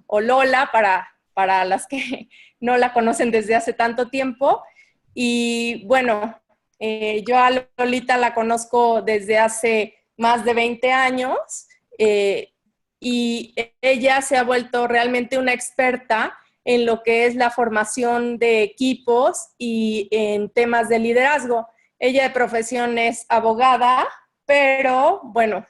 o Lola para las que no la conocen desde hace tanto tiempo. Y bueno, yo a Lolita la conozco desde hace más de 20 años y ella se ha vuelto realmente una experta en lo que es la formación de equipos y en temas de liderazgo. Ella de profesión es abogada, pero bueno,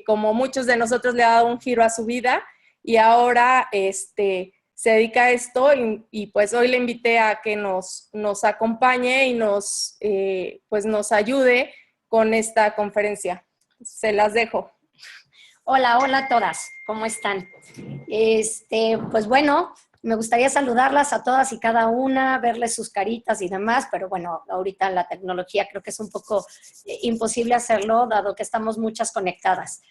como muchos de nosotros le ha dado un giro a su vida y ahora se dedica a esto y pues hoy le invité a que nos acompañe y pues nos ayude con esta conferencia. Se las dejo. Hola, hola a todas, ¿cómo están? Pues bueno, me gustaría saludarlas a todas y cada una, verles sus caritas y demás, pero bueno, ahorita la tecnología creo que es un poco imposible hacerlo, dado que estamos muchas conectadas.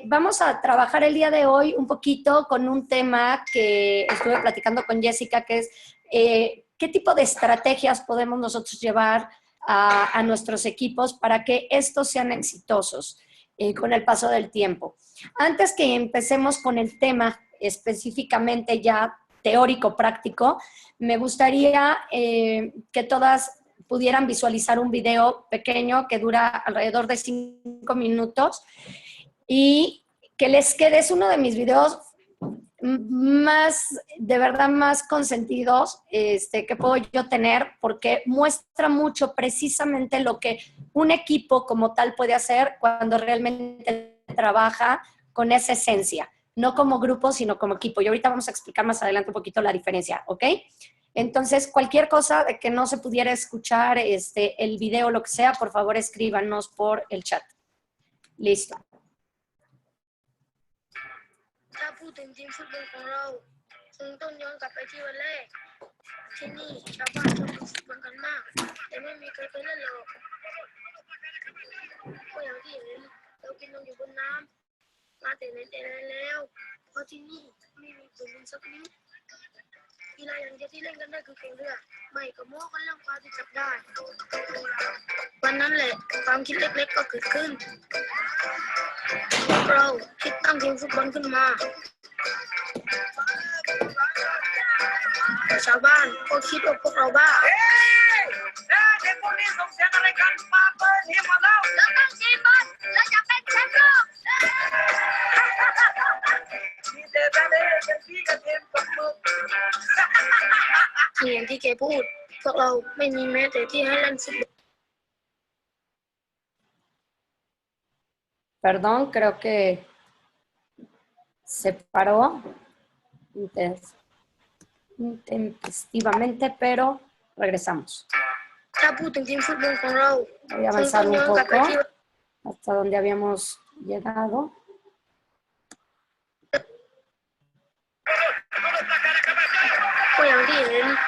Vamos a trabajar el día de hoy un poquito con un tema que estuve platicando con Jessica, que es qué tipo de estrategias podemos nosotros llevar a nuestros equipos para que estos sean exitosos con el paso del tiempo. Antes que empecemos con el tema específicamente ya teórico práctico, me gustaría que todas pudieran visualizar un video pequeño que dura alrededor de 5 minutos y que les quede, es uno de mis videos más, de verdad, más consentidos que puedo yo tener, porque muestra mucho precisamente lo que un equipo como tal puede hacer cuando realmente trabaja con esa esencia, no como grupo, sino como equipo. Y ahorita vamos a explicar más adelante un poquito la diferencia, ¿ok? Entonces, cualquier cosa de que no se pudiera escuchar el video, lo que sea, por favor escríbanos por el chat. Listo. ถ้าพูดถึงทีมฟุตบอลของเราคงต้องย้อนกลับไปที่วันแรกที่นี่ชาวบ้านชอบฟุตบอลกันมากแต่ไม่มีใครเคยเล่นหรอกก็อย่างที่เห็นเรากินนมอยู่บนน้ำมาแต่ไหนแต่ไรแล้วเพราะที่นี่ไม่มีผืนดินสักนิดกีฬาอย่างเดียวที่เล่นกันได้คือแข่งเรือไม่ก็โม้กันเรื่องปลาที่จับได้วันนั้นแหละความคิดเล็กๆก็เกิดขึ้นพวกเราคิดตั้งทีมฟุตบอลขึ้นมาชาวบ้านก็คิดว่าพวกเราบ้าเด็กพวกนี้ส่งเสียงอะไรกันมาเปิดทีมมาแล้วเราต้องทีมบอลเราจะเป็นแชมป์โลกมีแต่ตาเด็กกันที่กันเต็มกับมืออย่างที่แกพูดพวกเราไม่มีแม้แต่ที่ให้เล่นฟุตบอล Perdón, creo que se paró intempestivamente, pero regresamos. Voy a avanzar un poco hasta donde habíamos llegado. Bien.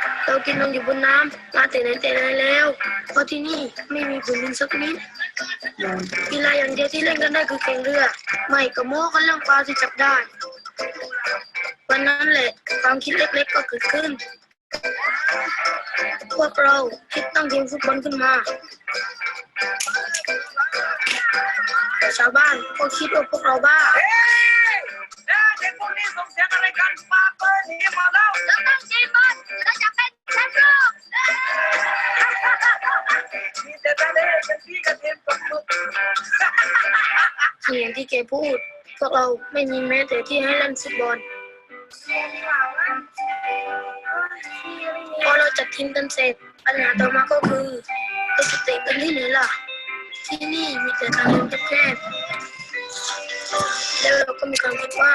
วันนั้นแหละความคิดเล็กๆก็เกิดขึ้นพวกเราคิดตั้งทีมฟุตบอลขึ้นมาชาวบ้านก็คิดว่าพวกเราบ้าเด็กพวกนี้ส่งเสียงอะไรกันมาเปิดทีมมาแล้วเราต้องทีมบอลเราจะเป็นแชมป์โลกมีแต่ตาเด็กกันที่กันเต็มกับมืออย่างที่แกพูดพวกเราไม่มีแม้แต่ที่ให้เล่นฟุตบอลพอเราจัดทีมกันเสร็จปัญหาต่อมาก็คือเราจะเตะกันที่ไหนล่ะที่นี่มีแต่ทางเดินแคบๆแล้วเราก็มีความคิดว่า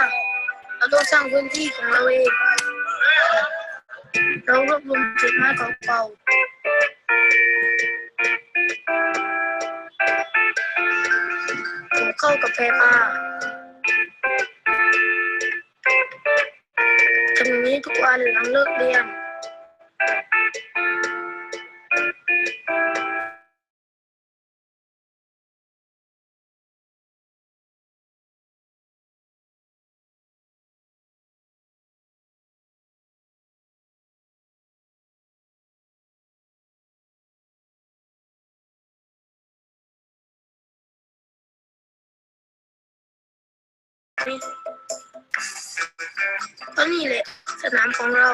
เราต้องสร้างพื้นที่ของเราเองเรารวบรวมจุดไม้เก่าๆผมเข้ากับแพรปลาทำอย่างนี้ทุกวันหลังเลิกเรียน เพราะนี่แหละสนามของเรา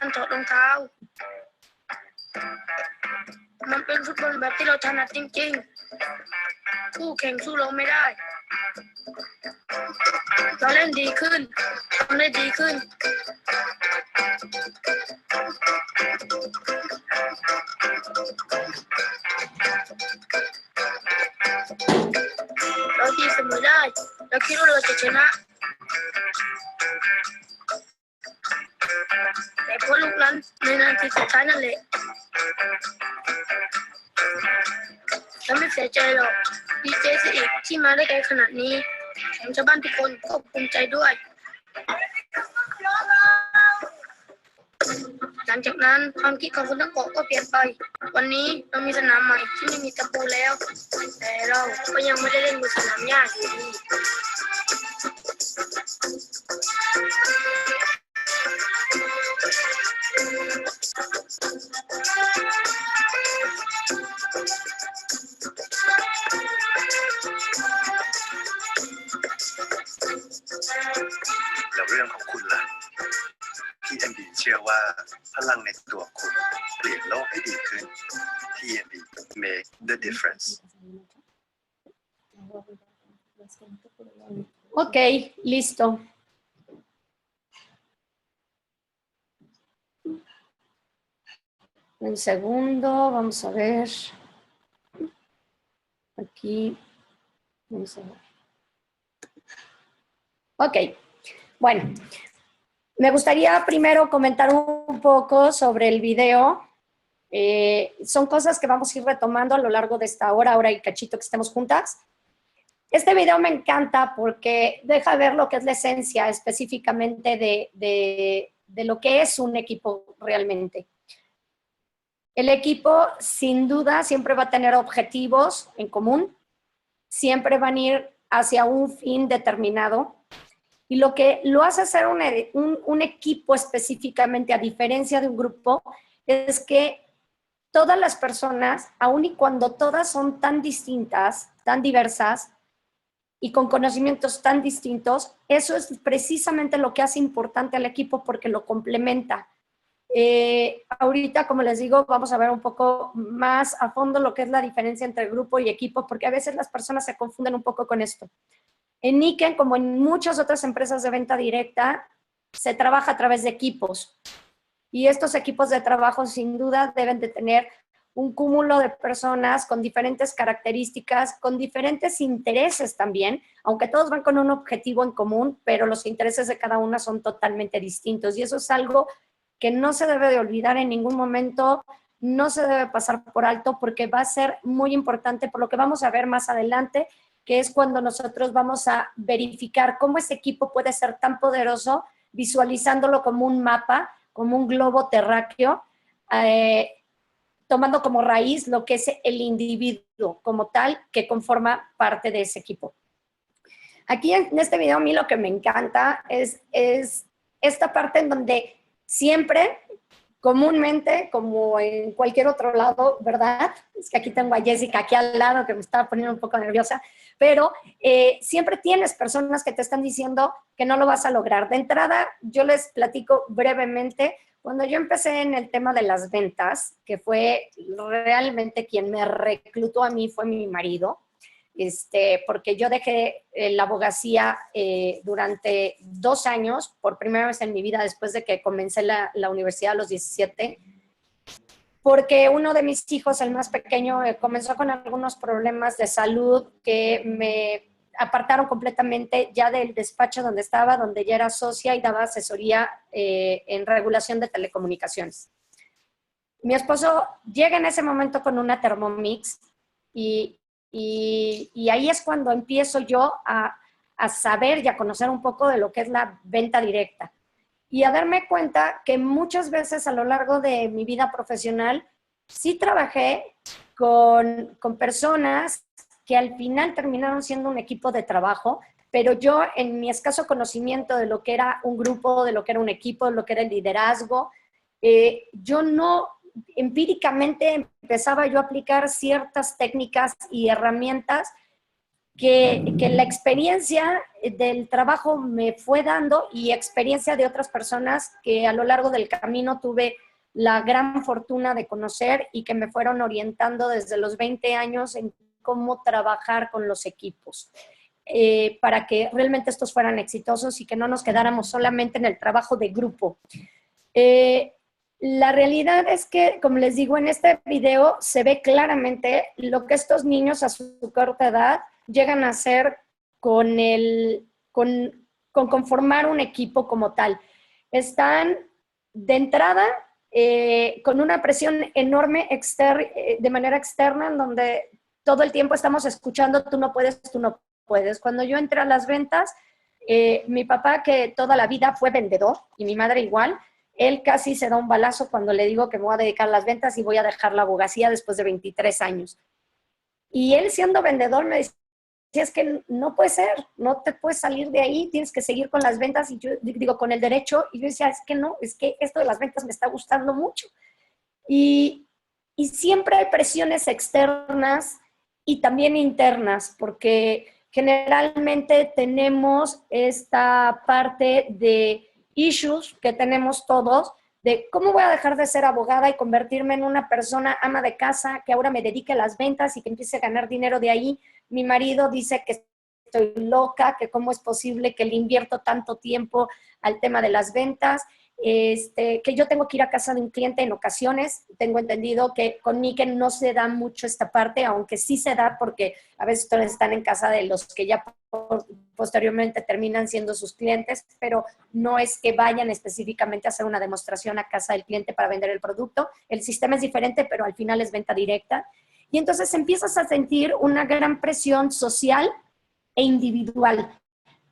การถอดรองเท้ามันเป็นฟุตบอลแบบที่เราถนัดจริงๆคู่แข่งสู้เราไม่ได้เราเล่นดีขึ้นทำได้ดีขึ้นเราตีเสมอได้เราคิดว่าเราจะชนะแต่เพราะลูกนั้นในนาทีสุดท้ายนั่นแหละเราไม่เสียใจหรอกดีใจซะอีกที่มาได้ไกลขนาดนี้แถมชาวบ้านทุกคนก็ภูมิใจด้วยหลังจากนั้นความคิดของคนทั้งเกาะก็เปลี่ยนไปวันนี้เรามีสนามใหม่ที่ไม่มีตะปูแล้วแต่เราก็ยังไม่ได้เล่นบนสนามหญ้าอยู่ดีแล้วเรื่องของคุณล่ะTNB เชื่อว่าพลังในตัวคุณเปลี่ยนโลกให้ดีขึ้น TNB make the difference Ok, listo. Un segundo, vamos a ver. Aquí. Vamos a ver. Ok, bueno. Me gustaría primero comentar un poco sobre el video. Son cosas que vamos a ir retomando a lo largo de esta hora y cachito que estemos juntas. Este video me encanta porque deja ver lo que es la esencia específicamente de lo que es un equipo realmente. El equipo, sin duda, siempre va a tener objetivos en común, siempre van a ir hacia un fin determinado. Y lo que lo hace ser un equipo específicamente, a diferencia de un grupo, es que todas las personas, aun y cuando todas son tan distintas, tan diversas y con conocimientos tan distintos, eso es precisamente lo que hace importante al equipo porque lo complementa. Ahorita, como les digo, vamos a ver un poco más a fondo lo que es la diferencia entre grupo y equipo, porque a veces las personas se confunden un poco con esto. En Niken, como en muchas otras empresas de venta directa, se trabaja a través de equipos. Y estos equipos de trabajo, sin duda, deben de tener un cúmulo de personas con diferentes características, con diferentes intereses también, aunque todos van con un objetivo en común, pero los intereses de cada una son totalmente distintos. Y eso es algo que no se debe de olvidar en ningún momento, no se debe pasar por alto, porque va a ser muy importante por lo que vamos a ver más adelante, que es cuando nosotros vamos a verificar cómo ese equipo puede ser tan poderoso, visualizándolo como un mapa, como un globo terráqueo, tomando como raíz lo que es el individuo como tal que conforma parte de ese equipo. Aquí en este video a mí lo que me encanta es esta parte en donde siempre, comúnmente, como en cualquier otro lado, ¿verdad? Es que aquí tengo a Jessica aquí al lado que me estaba poniendo un poco nerviosa, pero siempre tienes personas que te están diciendo que no lo vas a lograr. De entrada, yo les platico brevemente. Cuando yo empecé en el tema de las ventas, que fue realmente quien me reclutó a mí, fue mi marido, porque yo dejé la abogacía durante 2 años, por primera vez en mi vida, después de que comencé la universidad a los 17, porque uno de mis hijos, el más pequeño, comenzó con algunos problemas de salud que me apartaron completamente ya del despacho donde estaba, donde ya era socia y daba asesoría en regulación de telecomunicaciones. Mi esposo llega en ese momento con una Thermomix y ahí es cuando empiezo yo a saber y a conocer un poco de lo que es la venta directa. Y a darme cuenta que muchas veces a lo largo de mi vida profesional sí trabajé con personas que al final terminaron siendo un equipo de trabajo, pero yo en mi escaso conocimiento de lo que era un grupo, de lo que era un equipo, de lo que era el liderazgo, yo no, empíricamente empezaba yo a aplicar ciertas técnicas y herramientas que la experiencia del trabajo me fue dando y experiencia de otras personas que a lo largo del camino tuve la gran fortuna de conocer y que me fueron orientando desde los 20 años en cómo trabajar con los equipos para que realmente estos fueran exitosos y que no nos quedáramos solamente en el trabajo de grupo. La realidad es que, como les digo, en este video se ve claramente lo que estos niños a su corta edad llegan a hacer con conformar un equipo como tal. Están de entrada con una presión enorme de manera externa, en donde todo el tiempo estamos escuchando, tú no puedes, tú no puedes. Cuando yo entré a las ventas, mi papá, que toda la vida fue vendedor, y mi madre igual, él casi se da un balazo cuando le digo que me voy a dedicar a las ventas y voy a dejar la abogacía después de 23 años. Y él, siendo vendedor, me decía, es que no puede ser, no te puedes salir de ahí, tienes que seguir con las ventas, y yo digo, con el derecho, y yo decía, es que no, es que esto de las ventas me está gustando mucho. Y siempre hay presiones externas y también internas, porque generalmente tenemos esta parte de issues que tenemos todos, de cómo voy a dejar de ser abogada y convertirme en una persona ama de casa que ahora me dedique a las ventas y que empiece a ganar dinero de ahí. Mi marido dice que estoy loca, que cómo es posible que le invierto tanto tiempo al tema de las ventas, que yo tengo que ir a casa de un cliente en ocasiones. Tengo entendido que con Niken no se da mucho esta parte, aunque sí se da porque a veces ustedes están en casa de los que ya posteriormente terminan siendo sus clientes, pero no es que vayan específicamente a hacer una demostración a casa del cliente para vender el producto. El sistema es diferente, pero al final es venta directa. Y entonces empiezas a sentir una gran presión social e individual.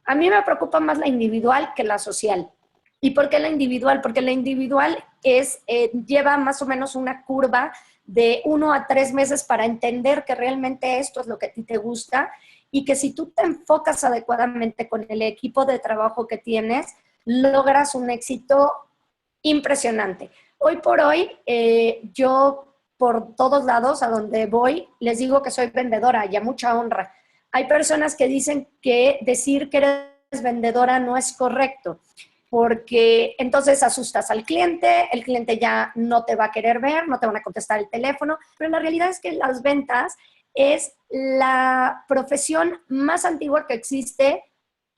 A mí me preocupa más la individual que la social. ¿Y por qué la individual? Porque la individual lleva más o menos una curva de 1 a 3 meses para entender que realmente esto es lo que a ti te gusta y que si tú te enfocas adecuadamente con el equipo de trabajo que tienes, logras un éxito impresionante. Hoy por hoy, yo por todos lados a donde voy, les digo que soy vendedora y a mucha honra. Hay personas que dicen que decir que eres vendedora no es correcto. porque entonces asustas al cliente, el cliente ya no te va a querer ver, no te van a contestar el teléfono, pero la realidad es que las ventas es la profesión más antigua que existe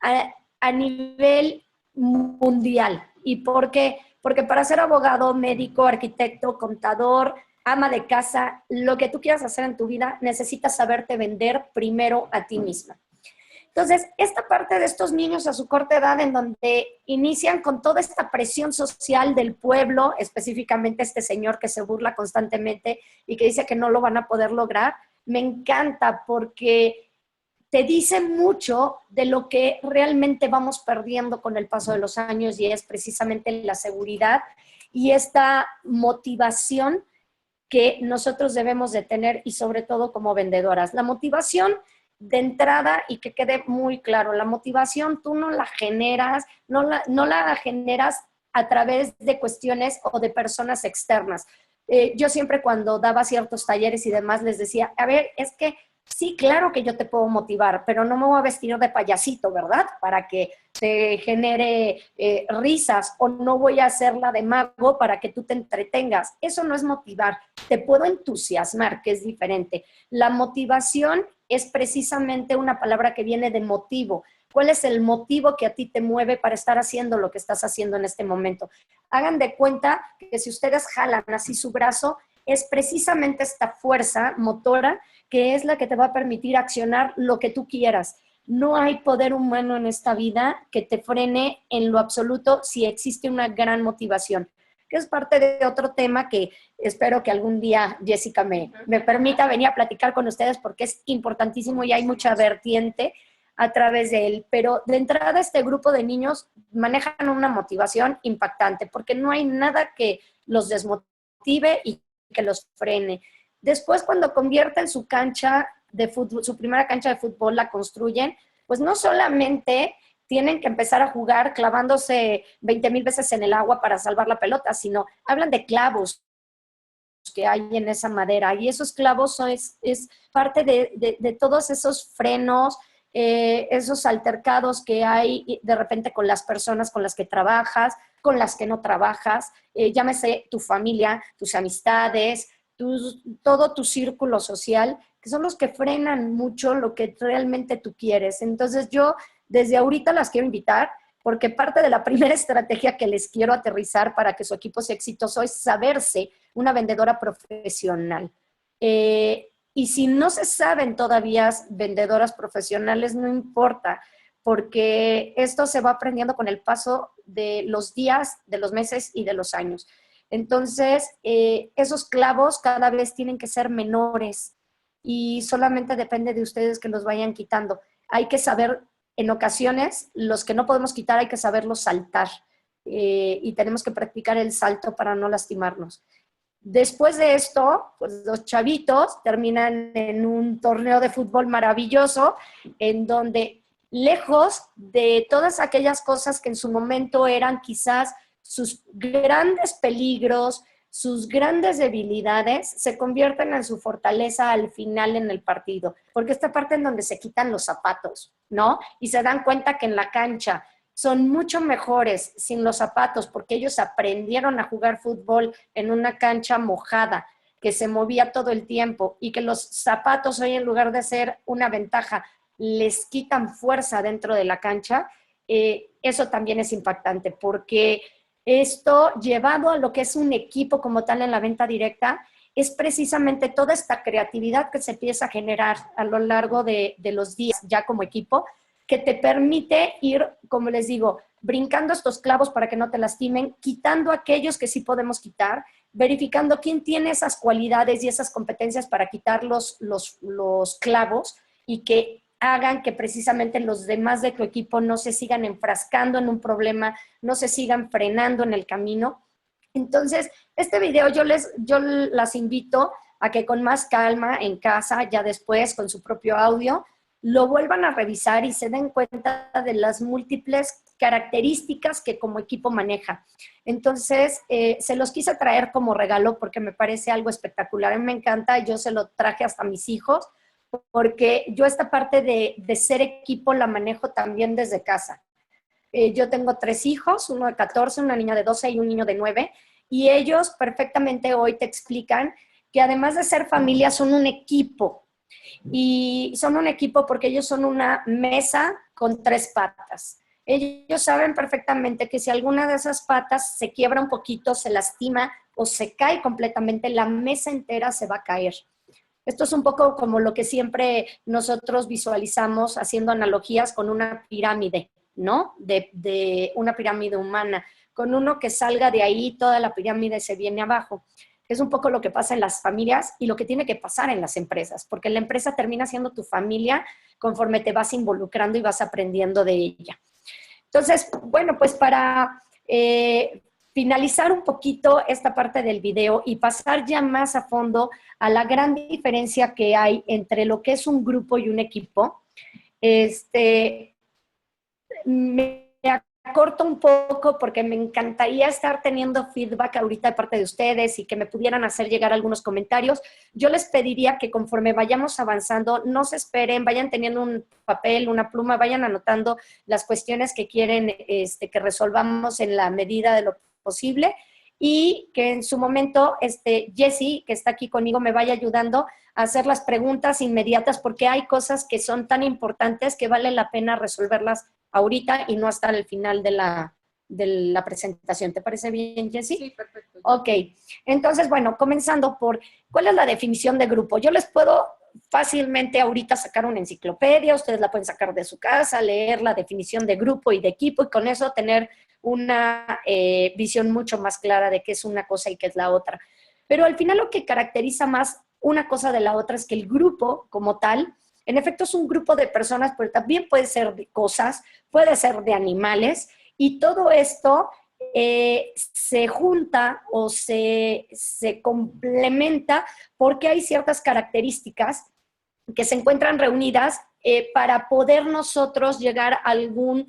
a nivel mundial. ¿Y por qué? Porque para ser abogado, médico, arquitecto, contador, ama de casa, lo que tú quieras hacer en tu vida, necesitas saberte vender primero a ti misma. Entonces, esta parte de estos niños a su corta edad, en donde inician con toda esta presión social del pueblo, específicamente este señor que se burla constantemente y que dice que no lo van a poder lograr, me encanta porque te dice mucho de lo que realmente vamos perdiendo con el paso de los años, y es precisamente la seguridad y esta motivación que nosotros debemos de tener, y sobre todo como vendedoras. La motivación de entrada, y que quede muy claro, la motivación tú no la generas, no la generas a través de cuestiones o de personas externas. Yo siempre cuando daba ciertos talleres y demás les decía, a ver, es que sí, claro que yo te puedo motivar, pero no me voy a vestir de payasito, ¿verdad? Para que te genere risas, o no voy a hacerla de mago para que tú te entretengas. Eso no es motivar. Te puedo entusiasmar, que es diferente. La motivación es precisamente una palabra que viene de motivo. ¿Cuál es el motivo que a ti te mueve para estar haciendo lo que estás haciendo en este momento? Hagan de cuenta que si ustedes jalan así su brazo, es precisamente esta fuerza motora que es la que te va a permitir accionar lo que tú quieras. No hay poder humano en esta vida que te frene en lo absoluto si existe una gran motivación, que es parte de otro tema que espero que algún día Jessica me permita venir a platicar con ustedes, porque es importantísimo y hay mucha vertiente a través de él. Pero de entrada, este grupo de niños manejan una motivación impactante, porque no hay nada que los desmotive y que los frene. Después, cuando convierten su cancha de fútbol, su primera cancha de fútbol, la construyen, pues no solamente tienen que empezar a jugar clavándose 20,000 veces en el agua para salvar la pelota, sino hablan de clavos que hay en esa madera, y esos clavos es parte de todos esos frenos, esos altercados que hay de repente con las personas con las que trabajas, con las que no trabajas, llámese tu familia, tus amistades, todo tu círculo social, que son los que frenan mucho lo que realmente tú quieres. Entonces yo desde ahorita las quiero invitar, porque parte de la primera estrategia que les quiero aterrizar para que su equipo sea exitoso es saberse una vendedora profesional. Y si no se saben todavía vendedoras profesionales, no importa, porque esto se va aprendiendo con el paso de los días, de los meses y de los años. Entonces, esos clavos cada vez tienen que ser menores y solamente depende de ustedes que los vayan quitando. Hay que saber, en ocasiones, los que no podemos quitar hay que saberlos saltar, y tenemos que practicar el salto para no lastimarnos. Después de esto, pues los chavitos terminan en un torneo de fútbol maravilloso, en donde, lejos de todas aquellas cosas que en su momento eran quizás sus grandes peligros, sus grandes debilidades, se convierten en su fortaleza al final en el partido. Porque esta parte en donde se quitan los zapatos, ¿no? Y se dan cuenta que en la cancha son mucho mejores sin los zapatos, porque ellos aprendieron a jugar fútbol en una cancha mojada, que se movía todo el tiempo, y que los zapatos hoy, en lugar de ser una ventaja, les quitan fuerza dentro de la cancha. Eso también es impactante, porque esto, llevado a lo que es un equipo como tal en la venta directa, es precisamente toda esta creatividad que se empieza a generar a lo largo de los días ya como equipo, que te permite ir, como les digo, brincando estos clavos para que no te lastimen, quitando aquellos que sí podemos quitar, verificando quién tiene esas cualidades y esas competencias para quitar los clavos, y que hagan que precisamente los demás de tu equipo no se sigan enfrascando en un problema, no se sigan frenando en el camino. Entonces, este video yo las invito a que con más calma en casa, ya después con su propio audio, lo vuelvan a revisar y se den cuenta de las múltiples características que como equipo maneja. Entonces, se los quise traer como regalo porque me parece algo espectacular. A mí me encanta, yo se lo traje hasta a mis hijos, porque yo esta parte de ser equipo la manejo también desde casa. Yo tengo 3 hijos, uno de 14, una niña de 12 y un niño de 9, y ellos perfectamente hoy te explican que además de ser familia son un equipo. Y son un equipo porque ellos son una mesa con 3 patas. Ellos saben perfectamente que si alguna de esas patas se quiebra un poquito, se lastima o se cae completamente, la mesa entera se va a caer. Esto es un poco como lo que siempre nosotros visualizamos haciendo analogías con una pirámide, ¿no? De una pirámide humana. Con uno que salga de ahí, toda la pirámide se viene abajo. Es un poco lo que pasa en las familias y lo que tiene que pasar en las empresas, porque la empresa termina siendo tu familia conforme te vas involucrando y vas aprendiendo de ella. Entonces, bueno, pues para finalizar un poquito esta parte del video y pasar ya más a fondo a la gran diferencia que hay entre lo que es un grupo y un equipo, me acorto un poco porque me encantaría estar teniendo feedback ahorita de parte de ustedes y que me pudieran hacer llegar algunos comentarios. Yo les pediría que conforme vayamos avanzando, no se esperen, vayan teniendo un papel, una pluma, vayan anotando las cuestiones que quieren que resolvamos en la medida de lo posible y que en su momento Jessie, que está aquí conmigo, me vaya ayudando a hacer las preguntas inmediatas porque hay cosas que son tan importantes que vale la pena resolverlas ahorita y no hasta el final de la presentación. ¿Te parece bien, Jessie? Sí, perfecto. Ok, entonces, bueno, comenzando por, ¿cuál es la definición de grupo? Yo les puedo fácilmente ahorita sacar una enciclopedia, ustedes la pueden sacar de su casa, leer la definición de grupo y de equipo y con eso tener una visión mucho más clara de qué es una cosa y qué es la otra. Pero al final lo que caracteriza más una cosa de la otra es que el grupo como tal, en efecto es un grupo de personas, pero también puede ser de cosas, puede ser de animales, y todo esto se junta o se complementa porque hay ciertas características que se encuentran reunidas para poder nosotros llegar a algún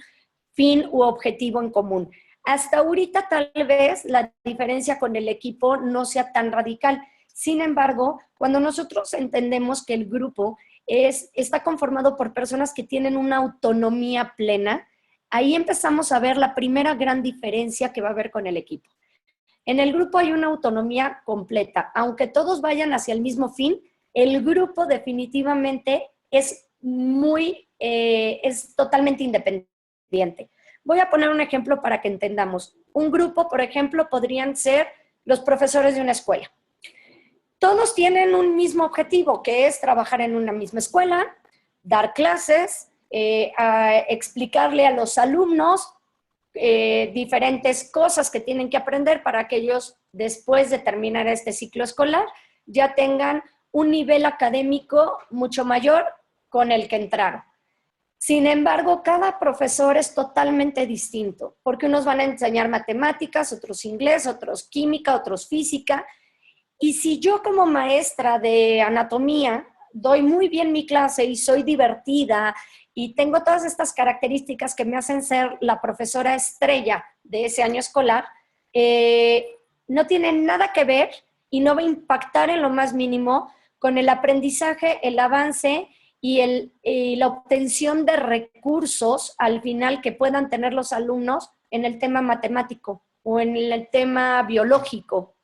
fin u objetivo en común. Hasta ahorita tal vez la diferencia con el equipo no sea tan radical. Sin embargo, cuando nosotros entendemos que el grupo está conformado por personas que tienen una autonomía plena, ahí empezamos a ver la primera gran diferencia que va a haber con el equipo. En el grupo hay una autonomía completa. Aunque todos vayan hacia el mismo fin, el grupo definitivamente es totalmente independiente. Voy a poner un ejemplo para que entendamos. Un grupo, por ejemplo, podrían ser los profesores de una escuela. Todos tienen un mismo objetivo, que es trabajar en una misma escuela, dar clases, explicarle a los alumnos diferentes cosas que tienen que aprender para que ellos, después de terminar este ciclo escolar, ya tengan un nivel académico mucho mayor con el que entraron. Sin embargo, cada profesor es totalmente distinto, porque unos van a enseñar matemáticas, otros inglés, otros química, otros física. Y si yo como maestra de anatomía doy muy bien mi clase y soy divertida y tengo todas estas características que me hacen ser la profesora estrella de ese año escolar, no tiene nada que ver y no va a impactar en lo más mínimo con el aprendizaje, el avance y la obtención de recursos al final que puedan tener los alumnos en el tema matemático o en el tema biológico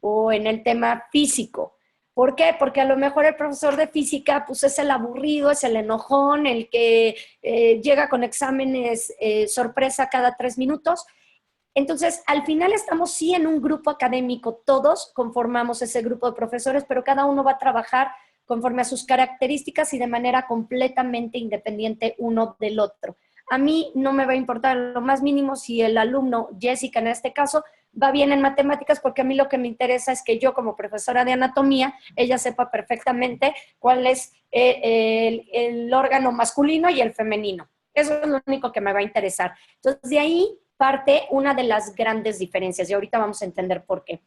o en el tema físico. ¿Por qué? Porque a lo mejor el profesor de física pues es el aburrido, es el enojón, el que llega con exámenes sorpresa cada 3 minutos. Entonces, al final estamos sí en un grupo académico, todos conformamos ese grupo de profesores, pero cada uno va a trabajar conforme a sus características y de manera completamente independiente uno del otro. A mí no me va a importar lo más mínimo si el alumno, Jessica en este caso, va bien en matemáticas, porque a mí lo que me interesa es que yo como profesora de anatomía, ella sepa perfectamente cuál es el órgano masculino y el femenino. Eso es lo único que me va a interesar. Entonces, de ahí parte una de las grandes diferencias y ahorita vamos a entender por qué.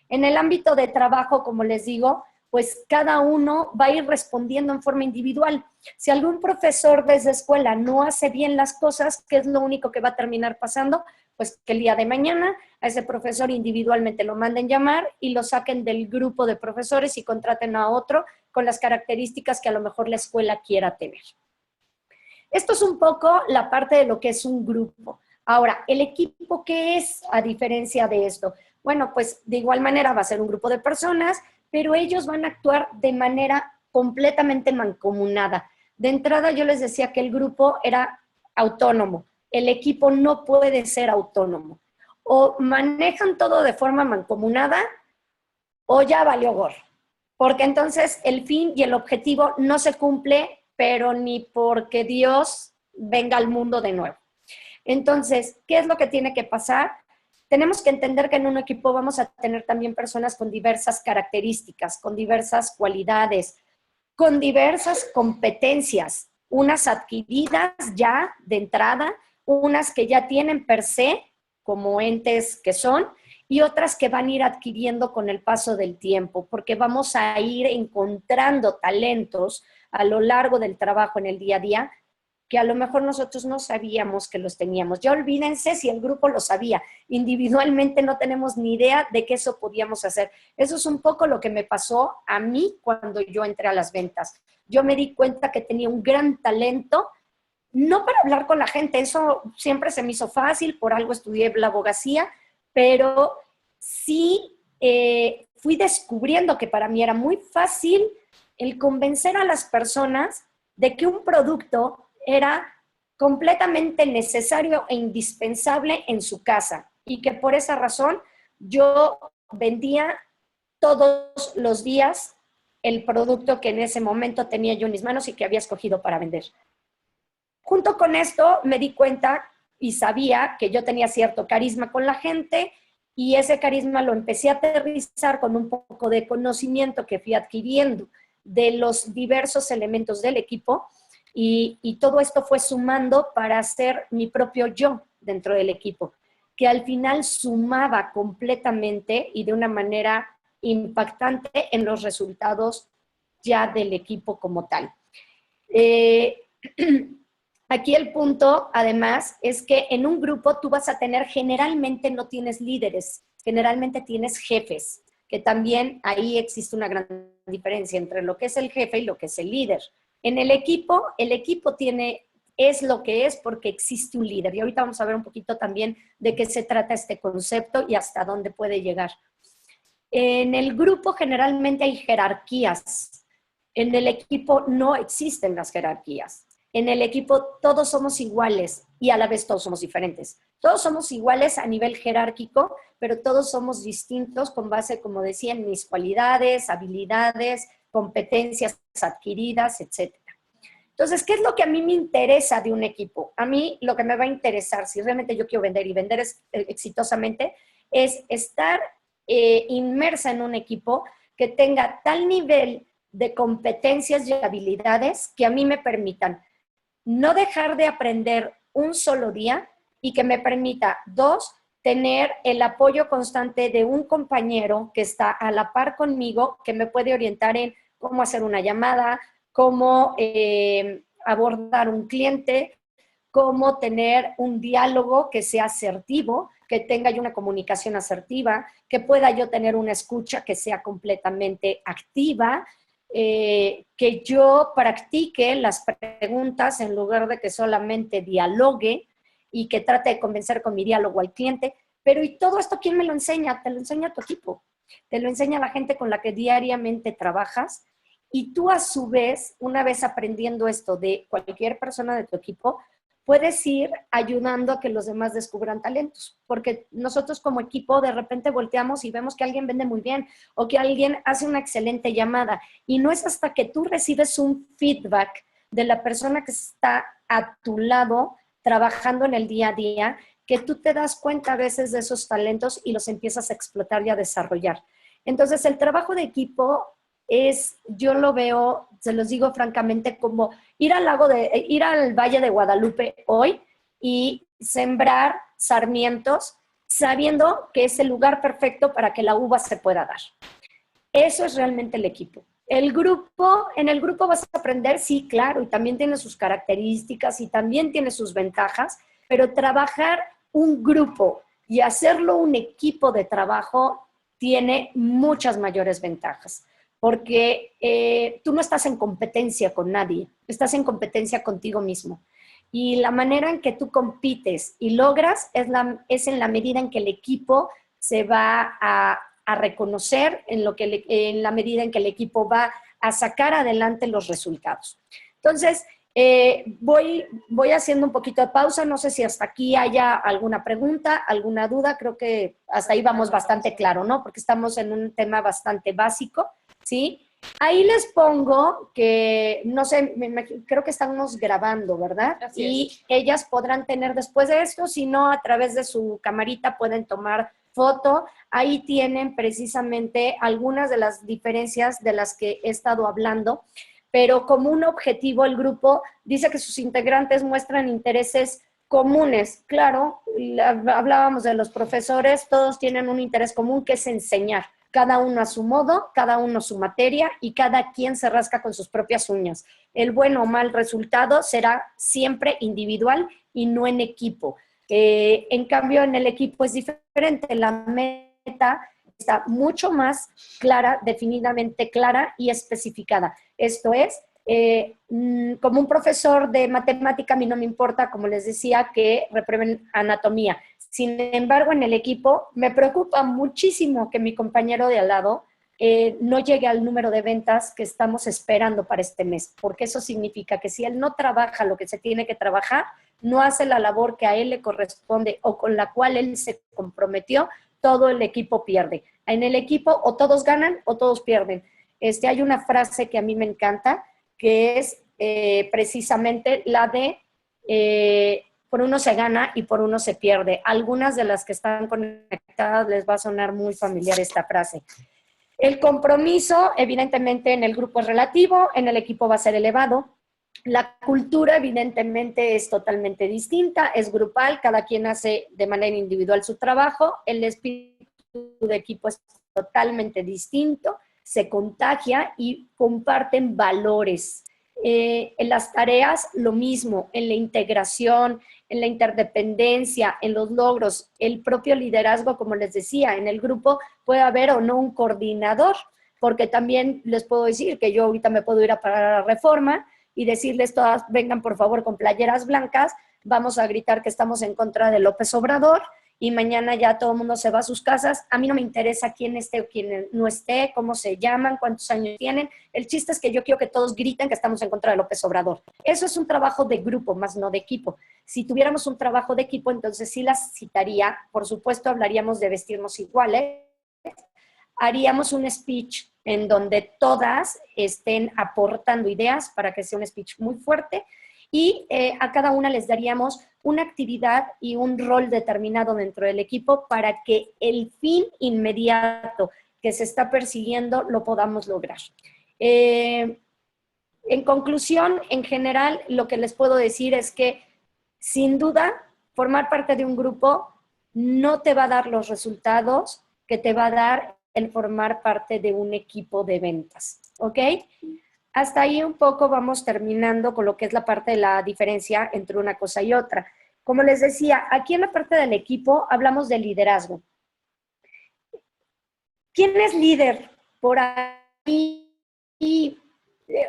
En el ámbito de trabajo, como les digo, pues cada uno va a ir respondiendo en forma individual. Si algún profesor desde escuela no hace bien las cosas, ¿qué es lo único que va a terminar pasando? Pues que el día de mañana a ese profesor individualmente lo manden llamar y lo saquen del grupo de profesores y contraten a otro con las características que a lo mejor la escuela quiera tener. Esto es un poco la parte de lo que es un grupo. Ahora, ¿el equipo qué es a diferencia de esto? Bueno, pues de igual manera va a ser un grupo de personas, pero ellos van a actuar de manera completamente mancomunada. De entrada yo les decía que el grupo era autónomo. El equipo no puede ser autónomo. O manejan todo de forma mancomunada o ya valió gorro. Porque entonces el fin y el objetivo no se cumple, pero ni porque Dios venga al mundo de nuevo. Entonces, ¿qué es lo que tiene que pasar? Tenemos que entender que en un equipo vamos a tener también personas con diversas características, con diversas cualidades, con diversas competencias, unas adquiridas ya de entrada, unas que ya tienen per se como entes que son, y otras que van a ir adquiriendo con el paso del tiempo, porque vamos a ir encontrando talentos a lo largo del trabajo en el día a día que a lo mejor nosotros no sabíamos que los teníamos. Ya olvídense si el grupo lo sabía. Individualmente no tenemos ni idea de que eso podíamos hacer. Eso es un poco lo que me pasó a mí cuando yo entré a las ventas. Yo me di cuenta que tenía un gran talento, no para hablar con la gente, eso siempre se me hizo fácil, por algo estudié la abogacía, pero sí fui descubriendo que para mí era muy fácil el convencer a las personas de que un producto era completamente necesario e indispensable en su casa y que por esa razón yo vendía todos los días el producto que en ese momento tenía yo en mis manos y que había escogido para vender. Junto con esto me di cuenta y sabía que yo tenía cierto carisma con la gente y ese carisma lo empecé a aterrizar con un poco de conocimiento que fui adquiriendo de los diversos elementos del equipo. Y todo esto fue sumando para ser mi propio yo dentro del equipo, que al final sumaba completamente y de una manera impactante en los resultados ya del equipo como tal. Aquí el punto, además, es que en un grupo tú vas a tener, generalmente no tienes líderes, generalmente tienes jefes, que también ahí existe una gran diferencia entre lo que es el jefe y lo que es el líder. En el equipo es lo que es porque existe un líder. Y ahorita vamos a ver un poquito también de qué se trata este concepto y hasta dónde puede llegar. En el grupo generalmente hay jerarquías. En el equipo no existen las jerarquías. En el equipo todos somos iguales y a la vez todos somos diferentes. Todos somos iguales a nivel jerárquico, pero todos somos distintos con base, como decía, en mis cualidades, habilidades, competencias adquiridas, etc. Entonces, ¿qué es lo que a mí me interesa de un equipo? A mí lo que me va a interesar, si realmente yo quiero vender y vender exitosamente, es estar inmersa en un equipo que tenga tal nivel de competencias y habilidades que a mí me permitan no dejar de aprender un solo día y que me permita, 2, tener el apoyo constante de un compañero que está a la par conmigo, que me puede orientar en cómo hacer una llamada, cómo abordar un cliente, cómo tener un diálogo que sea asertivo, que tenga yo una comunicación asertiva, que pueda yo tener una escucha que sea completamente activa, que yo practique las preguntas en lugar de que solamente dialogue y que trate de convencer con mi diálogo al cliente. Pero ¿y todo esto quién me lo enseña? Te lo enseña tu equipo, te lo enseña la gente con la que diariamente trabajas y tú a su vez, una vez aprendiendo esto de cualquier persona de tu equipo, puedes ir ayudando a que los demás descubran talentos, porque nosotros como equipo de repente volteamos y vemos que alguien vende muy bien o que alguien hace una excelente llamada y no es hasta que tú recibes un feedback de la persona que está a tu lado trabajando en el día a día que tú te das cuenta a veces de esos talentos y los empiezas a explotar y a desarrollar. Entonces el trabajo de equipo es, yo lo veo, se los digo francamente, como ir al Valle de Guadalupe hoy y sembrar sarmientos sabiendo que es el lugar perfecto para que la uva se pueda dar. Eso es realmente el equipo. En el grupo vas a aprender, sí, claro, y también tiene sus características y también tiene sus ventajas, pero trabajar un grupo y hacerlo un equipo de trabajo tiene muchas mayores ventajas. porque tú no estás en competencia con nadie, estás en competencia contigo mismo. Y la manera en que tú compites y logras es en la medida en que el equipo se va a reconocer, en la medida en que el equipo va a sacar adelante los resultados. Entonces, voy haciendo un poquito de pausa, no sé si hasta aquí haya alguna pregunta, alguna duda, creo que hasta ahí vamos bastante claro, ¿no? Porque estamos en un tema bastante básico, ¿sí? Ahí les pongo que, no sé, creo que estamos grabando, ¿verdad? Y ellas podrán tener después de esto, si no, a través de su camarita pueden tomar foto. Ahí tienen precisamente algunas de las diferencias de las que he estado hablando, pero como un objetivo el grupo dice que sus integrantes muestran intereses comunes. Claro, hablábamos de los profesores, todos tienen un interés común que es enseñar. Cada uno a su modo, cada uno su materia y cada quien se rasca con sus propias uñas. El buen o mal resultado será siempre individual y no en equipo. En cambio, en el equipo es diferente. La meta está mucho más clara, definidamente clara y especificada. Esto es, como un profesor de matemática, a mí no me importa, como les decía, que reprueben anatomía. Sin embargo, en el equipo me preocupa muchísimo que mi compañero de al lado no llegue al número de ventas que estamos esperando para este mes, porque eso significa que si él no trabaja lo que se tiene que trabajar, no hace la labor que a él le corresponde o con la cual él se comprometió, todo el equipo pierde. En el equipo o todos ganan o todos pierden. Hay una frase que a mí me encanta, que es precisamente la de por uno se gana y por uno se pierde. Algunas de las que están conectadas les va a sonar muy familiar esta frase. El compromiso, evidentemente, en el grupo es relativo, en el equipo va a ser elevado. La cultura, evidentemente, es totalmente distinta, es grupal, cada quien hace de manera individual su trabajo. El espíritu de equipo es totalmente distinto, se contagia y comparten valores. En las tareas, lo mismo, en la integración, en la interdependencia, en los logros, el propio liderazgo, como les decía, en el grupo puede haber o no un coordinador, porque también les puedo decir que yo ahorita me puedo ir a parar a la Reforma y decirles todas, vengan por favor con playeras blancas, vamos a gritar que estamos en contra de López Obrador, y mañana ya todo el mundo se va a sus casas. A mí no me interesa quién esté o quién no esté, cómo se llaman, cuántos años tienen. El chiste es que yo quiero que todos griten que estamos en contra de López Obrador. Eso es un trabajo de grupo, más no de equipo. Si tuviéramos un trabajo de equipo, entonces sí las citaría. Por supuesto, hablaríamos de vestirnos iguales. Haríamos un speech en donde todas estén aportando ideas para que sea un speech muy fuerte. Y a cada una les daríamos una actividad y un rol determinado dentro del equipo para que el fin inmediato que se está persiguiendo lo podamos lograr. En conclusión, en general, lo que les puedo decir es que, sin duda, formar parte de un grupo no te va a dar los resultados que te va a dar el formar parte de un equipo de ventas, ¿ok? Hasta ahí un poco vamos terminando con lo que es la parte de la diferencia entre una cosa y otra. Como les decía, aquí en la parte del equipo hablamos de liderazgo. ¿Quién es líder? Por ahí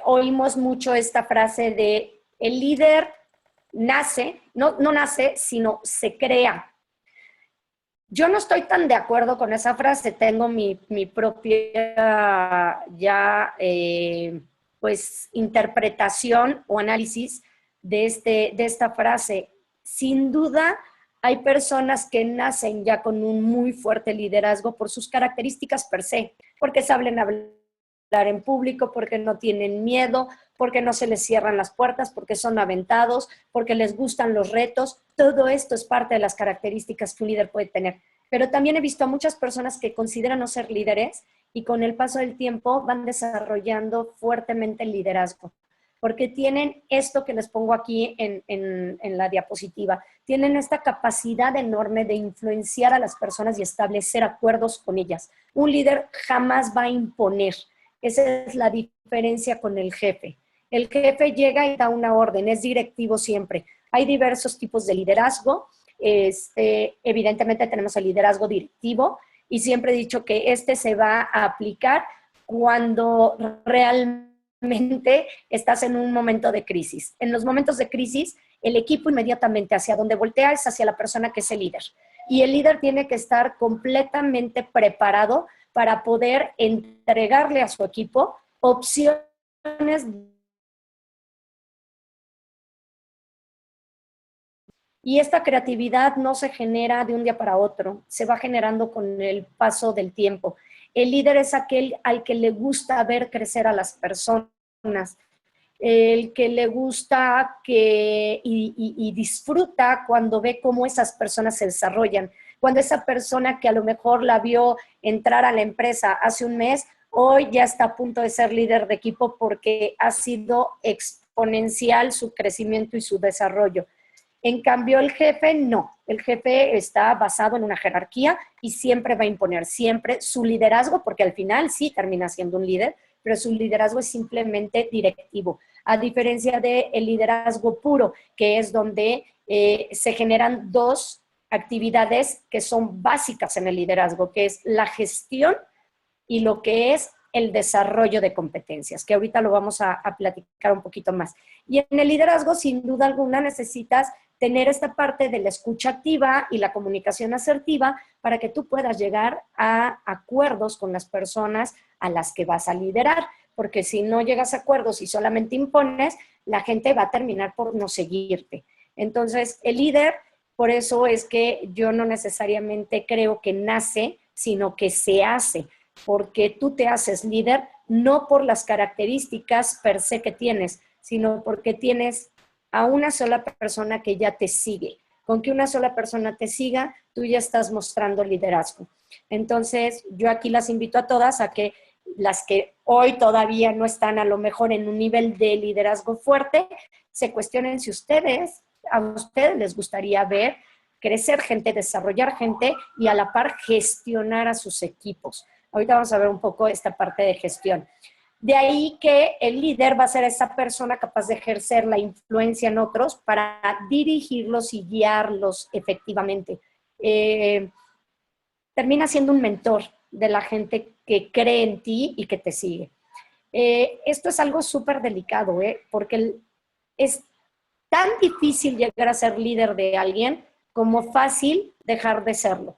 oímos mucho esta frase de el líder nace, no nace, sino se crea. Yo no estoy tan de acuerdo con esa frase, tengo mi propia pues interpretación o análisis de esta frase. Sin duda, hay personas que nacen ya con un muy fuerte liderazgo por sus características per se, porque saben hablar en público, porque no tienen miedo, porque no se les cierran las puertas, porque son aventados, porque les gustan los retos. Todo esto es parte de las características que un líder puede tener. Pero también he visto a muchas personas que consideran no ser líderes y con el paso del tiempo van desarrollando fuertemente el liderazgo, porque tienen esto que les pongo aquí en la diapositiva, tienen esta capacidad enorme de influenciar a las personas y establecer acuerdos con ellas. Un líder jamás va a imponer, esa es la diferencia con el jefe. El jefe llega y da una orden, es directivo siempre. Hay diversos tipos de liderazgo, evidentemente tenemos el liderazgo directivo y siempre he dicho que se va a aplicar cuando realmente estás en un momento de crisis. En los momentos de crisis, el equipo inmediatamente hacia donde voltea es hacia la persona que es el líder. Y el líder tiene que estar completamente preparado para poder entregarle a su equipo opciones. Y esta creatividad no se genera de un día para otro, se va generando con el paso del tiempo. El líder es aquel al que le gusta ver crecer a las personas, el que le gusta y disfruta cuando ve cómo esas personas se desarrollan. Cuando esa persona que a lo mejor la vio entrar a la empresa hace un mes, hoy ya está a punto de ser líder de equipo porque ha sido exponencial su crecimiento y su desarrollo. En cambio, el jefe no. El jefe está basado en una jerarquía y siempre va a imponer siempre su liderazgo, porque al final sí termina siendo un líder, pero su liderazgo es simplemente directivo. A diferencia del liderazgo puro, que es donde se generan dos actividades que son básicas en el liderazgo, que es la gestión y lo que es el desarrollo de competencias, que ahorita lo vamos a platicar un poquito más. Y en el liderazgo, sin duda alguna, necesitas tener esta parte de la escucha activa y la comunicación asertiva para que tú puedas llegar a acuerdos con las personas a las que vas a liderar, porque si no llegas a acuerdos y solamente impones, la gente va a terminar por no seguirte. Entonces, el líder, por eso es que yo no necesariamente creo que nace, sino que se hace, porque tú te haces líder no por las características per se que tienes, sino porque tienes a una sola persona que ya te sigue. Con que una sola persona te siga, tú ya estás mostrando liderazgo. Entonces, yo aquí las invito a todas a que las que hoy todavía no están a lo mejor en un nivel de liderazgo fuerte, se cuestionen si a ustedes les gustaría ver crecer gente, desarrollar gente y a la par gestionar a sus equipos. Ahorita vamos a ver un poco esta parte de gestión. De ahí que el líder va a ser esa persona capaz de ejercer la influencia en otros para dirigirlos y guiarlos efectivamente. Termina siendo un mentor de la gente que cree en ti y que te sigue. Esto es algo súper delicado, porque es tan difícil llegar a ser líder de alguien como fácil dejar de serlo.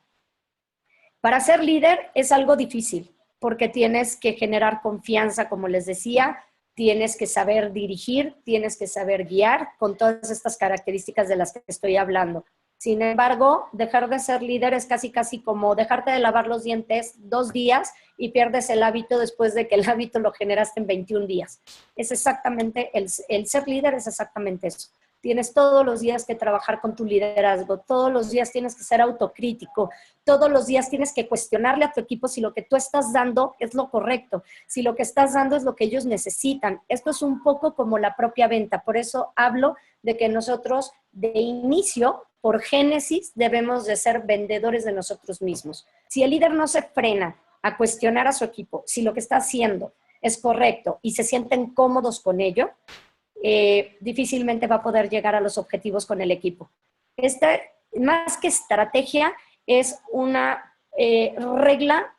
Para ser líder es algo difícil, porque tienes que generar confianza, como les decía, tienes que saber dirigir, tienes que saber guiar con todas estas características de las que estoy hablando. Sin embargo, dejar de ser líder es casi como dejarte de lavar los dientes 2 días y pierdes el hábito después de que el hábito lo generaste en 21 días. Es exactamente, el ser líder es exactamente eso. Tienes todos los días que trabajar con tu liderazgo, todos los días tienes que ser autocrítico, todos los días tienes que cuestionarle a tu equipo si lo que tú estás dando es lo correcto, si lo que estás dando es lo que ellos necesitan. Esto es un poco como la propia venta, por eso hablo de que nosotros de inicio, por génesis, debemos de ser vendedores de nosotros mismos. Si el líder no se frena a cuestionar a su equipo, si lo que está haciendo es correcto y se sienten cómodos con ello, difícilmente va a poder llegar a los objetivos con el equipo. Esta, más que estrategia, es una regla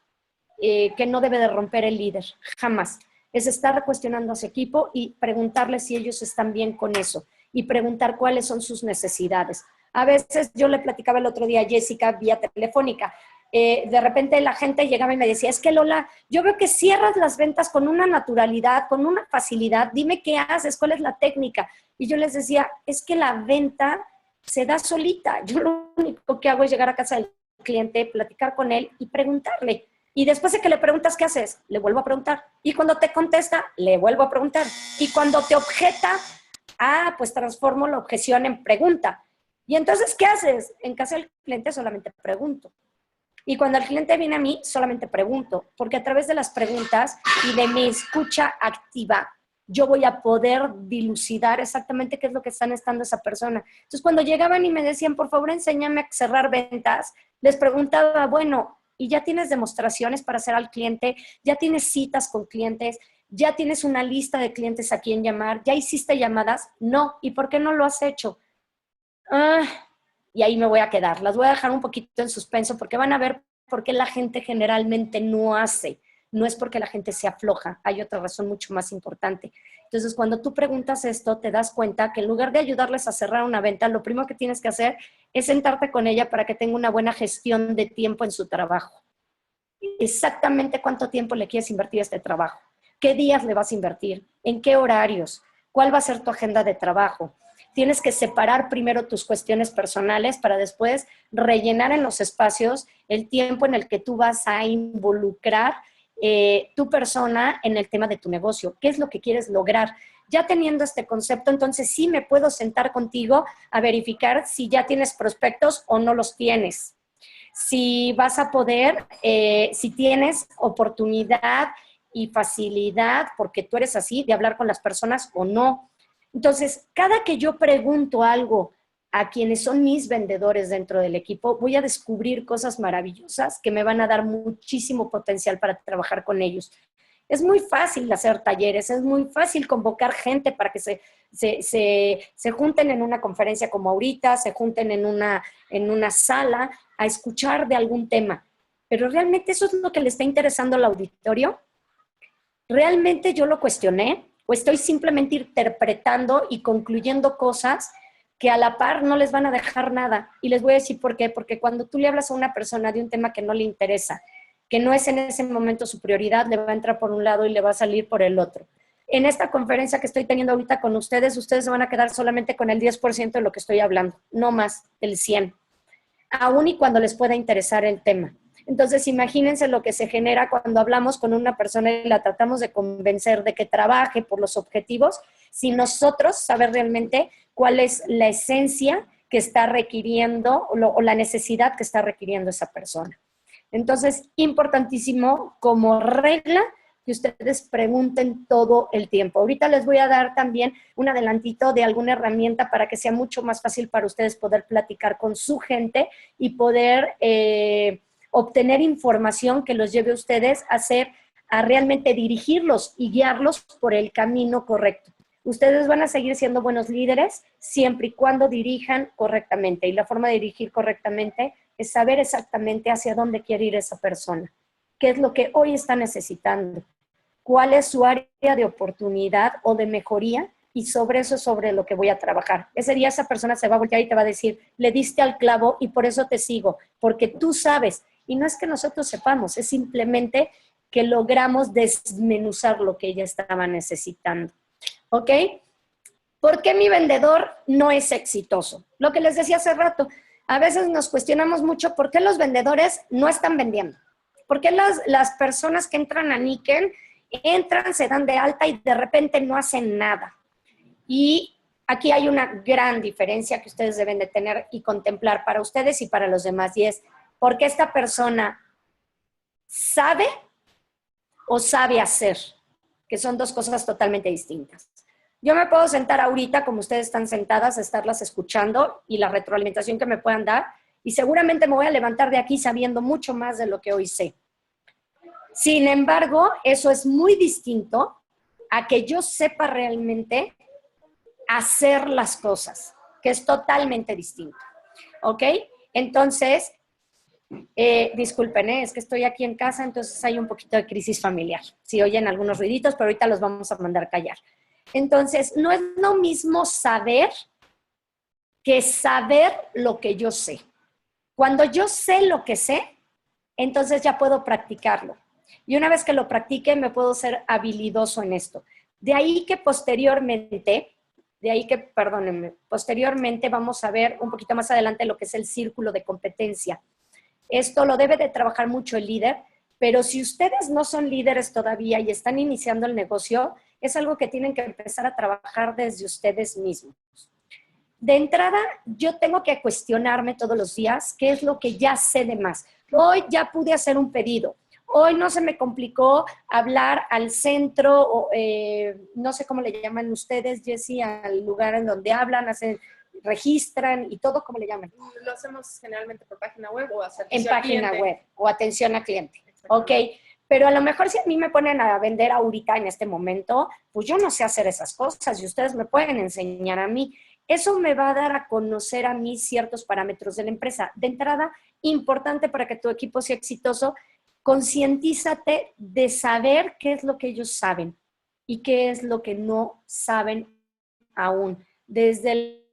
que no debe de romper el líder, jamás. Es estar cuestionando a su equipo y preguntarle si ellos están bien con eso y preguntar cuáles son sus necesidades. A veces yo le platicaba el otro día a Jessica vía telefónica, de repente la gente llegaba y me decía, es que Lola, yo veo que cierras las ventas con una naturalidad, con una facilidad, dime qué haces, cuál es la técnica. Y yo les decía, es que la venta se da solita. Yo lo único que hago es llegar a casa del cliente, platicar con él y preguntarle. Y después de que le preguntas qué haces, le vuelvo a preguntar. Y cuando te contesta, le vuelvo a preguntar. Y cuando te objeta, pues transformo la objeción en pregunta. Y entonces, ¿qué haces? En casa del cliente solamente pregunto. Y cuando el cliente viene a mí, solamente pregunto, porque a través de las preguntas y de mi escucha activa, yo voy a poder dilucidar exactamente qué es lo que está necesitando esa persona. Entonces, cuando llegaban y me decían, por favor, enséñame a cerrar ventas, les preguntaba, bueno, ¿y ya tienes demostraciones para hacer al cliente? ¿Ya tienes citas con clientes? ¿Ya tienes una lista de clientes a quien llamar? ¿Ya hiciste llamadas? No. ¿Y por qué no lo has hecho? Y ahí me voy a quedar. Las voy a dejar un poquito en suspenso porque van a ver por qué la gente generalmente no hace. no es porque la gente sea floja, hay otra razón mucho más importante. Entonces, cuando tú preguntas esto, te das cuenta que en lugar de ayudarles a cerrar una venta, lo primero que tienes que hacer es sentarte con ella para que tenga una buena gestión de tiempo en su trabajo. Exactamente cuánto tiempo le quieres invertir a este trabajo, qué días le vas a invertir, en qué horarios, cuál va a ser tu agenda de trabajo. Tienes que separar primero tus cuestiones personales para después rellenar en los espacios el tiempo en el que tú vas a involucrar tu persona en el tema de tu negocio. ¿Qué es lo que quieres lograr? Ya teniendo este concepto, entonces sí me puedo sentar contigo a verificar si ya tienes prospectos o no los tienes. Si vas a poder, si tienes oportunidad y facilidad, porque tú eres así, de hablar con las personas o no. Entonces, cada que yo pregunto algo a quienes son mis vendedores dentro del equipo, voy a descubrir cosas maravillosas que me van a dar muchísimo potencial para trabajar con ellos. Es muy fácil hacer talleres, es muy fácil convocar gente para que se junten en una conferencia como ahorita, se junten en una sala a escuchar de algún tema. Pero ¿realmente eso es lo que le está interesando al auditorio? ¿Realmente yo lo cuestioné? ¿O estoy simplemente interpretando y concluyendo cosas que a la par no les van a dejar nada? Y les voy a decir por qué. Porque cuando tú le hablas a una persona de un tema que no le interesa, que no es en ese momento su prioridad, le va a entrar por un lado y le va a salir por el otro. En esta conferencia que estoy teniendo ahorita con ustedes se van a quedar solamente con el 10% de lo que estoy hablando, no más, el 100%. Aún y cuando les pueda interesar el tema. Entonces, imagínense lo que se genera cuando hablamos con una persona y la tratamos de convencer de que trabaje por los objetivos, sin nosotros saber realmente cuál es la esencia que está requiriendo o la necesidad que está requiriendo esa persona. Entonces, importantísimo como regla que ustedes pregunten todo el tiempo. Ahorita les voy a dar también un adelantito de alguna herramienta para que sea mucho más fácil para ustedes poder platicar con su gente y poder obtener información que los lleve a ustedes a realmente dirigirlos y guiarlos por el camino correcto. Ustedes van a seguir siendo buenos líderes siempre y cuando dirijan correctamente. Y la forma de dirigir correctamente es saber exactamente hacia dónde quiere ir esa persona. ¿Qué es lo que hoy está necesitando? ¿Cuál es su área de oportunidad o de mejoría? Y sobre eso es sobre lo que voy a trabajar. Ese día esa persona se va a voltear y te va a decir, le diste al clavo y por eso te sigo, porque tú sabes. Y no es que nosotros sepamos, es simplemente que logramos desmenuzar lo que ella estaba necesitando. ¿Ok? ¿Por qué mi vendedor no es exitoso? Lo que les decía hace rato, a veces nos cuestionamos mucho por qué los vendedores no están vendiendo. ¿Por qué las personas que entran a Níquel entran, se dan de alta y de repente no hacen nada? Y aquí hay una gran diferencia que ustedes deben de tener y contemplar para ustedes y para los demás, y es porque esta persona sabe o sabe hacer, que son dos cosas totalmente distintas. Yo me puedo sentar ahorita, como ustedes están sentadas, a estarlas escuchando y la retroalimentación que me puedan dar, y seguramente me voy a levantar de aquí sabiendo mucho más de lo que hoy sé. Sin embargo, eso es muy distinto a que yo sepa realmente hacer las cosas, que es totalmente distinto. ¿Ok? Entonces, disculpen, es que estoy aquí en casa, entonces hay un poquito de crisis familiar. Si oyen algunos ruiditos, pero ahorita los vamos a mandar callar. Entonces, no es lo mismo saber que saber lo que yo sé. Cuando yo sé lo que sé, entonces ya puedo practicarlo. Y una vez que lo practique, me puedo ser habilidoso en esto. De ahí que posteriormente vamos a ver un poquito más adelante lo que es el círculo de competencia. Esto lo debe de trabajar mucho el líder, pero si ustedes no son líderes todavía y están iniciando el negocio, es algo que tienen que empezar a trabajar desde ustedes mismos. De entrada, yo tengo que cuestionarme todos los días qué es lo que ya sé de más. Hoy ya pude hacer un pedido. Hoy no se me complicó hablar al centro, o, no sé cómo le llaman ustedes, Jessie, al lugar en donde hablan, registran y todo, ¿cómo le llaman? Lo hacemos generalmente por página web o en página web o atención a cliente. Ok, pero a lo mejor si a mí me ponen a vender ahorita en este momento, pues yo no sé hacer esas cosas y ustedes me pueden enseñar a mí. Eso me va a dar a conocer a mí ciertos parámetros de la empresa. De entrada, importante para que tu equipo sea exitoso, Concientízate de saber qué es lo que ellos saben y qué es lo que no saben aún. Desde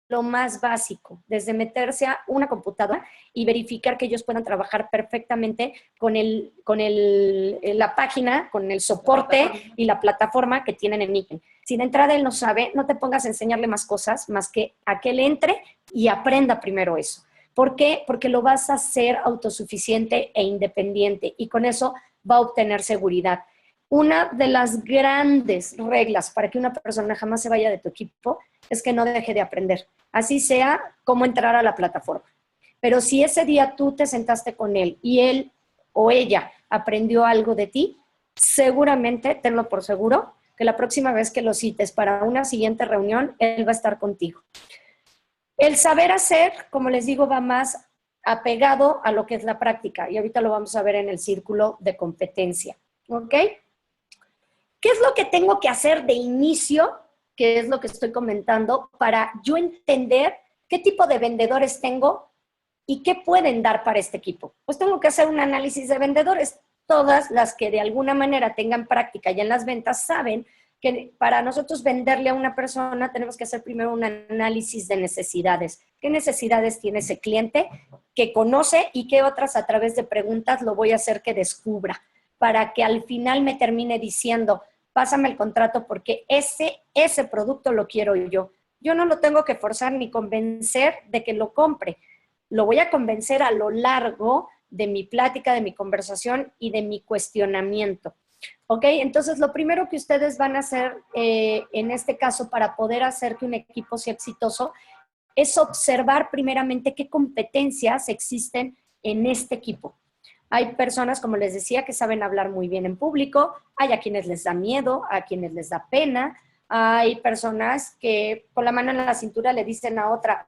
lo más básico, desde meterse a una computadora y verificar que ellos puedan trabajar perfectamente con la página, con el soporte y la plataforma que tienen en Niken. Si de entrada él no sabe, no te pongas a enseñarle más cosas, más que a que él entre y aprenda primero eso. ¿Por qué? Porque lo vas a hacer autosuficiente e independiente y con eso va a obtener seguridad. Una de las grandes reglas para que una persona jamás se vaya de tu equipo es que no deje de aprender, así sea cómo entrar a la plataforma. Pero si ese día tú te sentaste con él y él o ella aprendió algo de ti, seguramente, tenlo por seguro, que la próxima vez que lo cites para una siguiente reunión, él va a estar contigo. El saber hacer, como les digo, va más apegado a lo que es la práctica y ahorita lo vamos a ver en el círculo de competencia, ¿ok? ¿Qué es lo que tengo que hacer de inicio? Que es lo que estoy comentando, para yo entender qué tipo de vendedores tengo y qué pueden dar para este equipo. Pues tengo que hacer un análisis de vendedores. Todas las que de alguna manera tengan práctica ya en las ventas saben que para nosotros venderle a una persona tenemos que hacer primero un análisis de necesidades. ¿Qué necesidades tiene ese cliente que conoce y qué otras a través de preguntas lo voy a hacer que descubra? Para que al final me termine diciendo, pásame el contrato porque ese producto lo quiero yo. Yo no lo tengo que forzar ni convencer de que lo compre. Lo voy a convencer a lo largo de mi plática, de mi conversación y de mi cuestionamiento. ¿Ok? Entonces, lo primero que ustedes van a hacer en este caso para poder hacer que un equipo sea exitoso es observar primeramente qué competencias existen en este equipo. Hay personas, como les decía, que saben hablar muy bien en público, hay a quienes les da miedo, a quienes les da pena, hay personas que con la mano en la cintura le dicen a otra,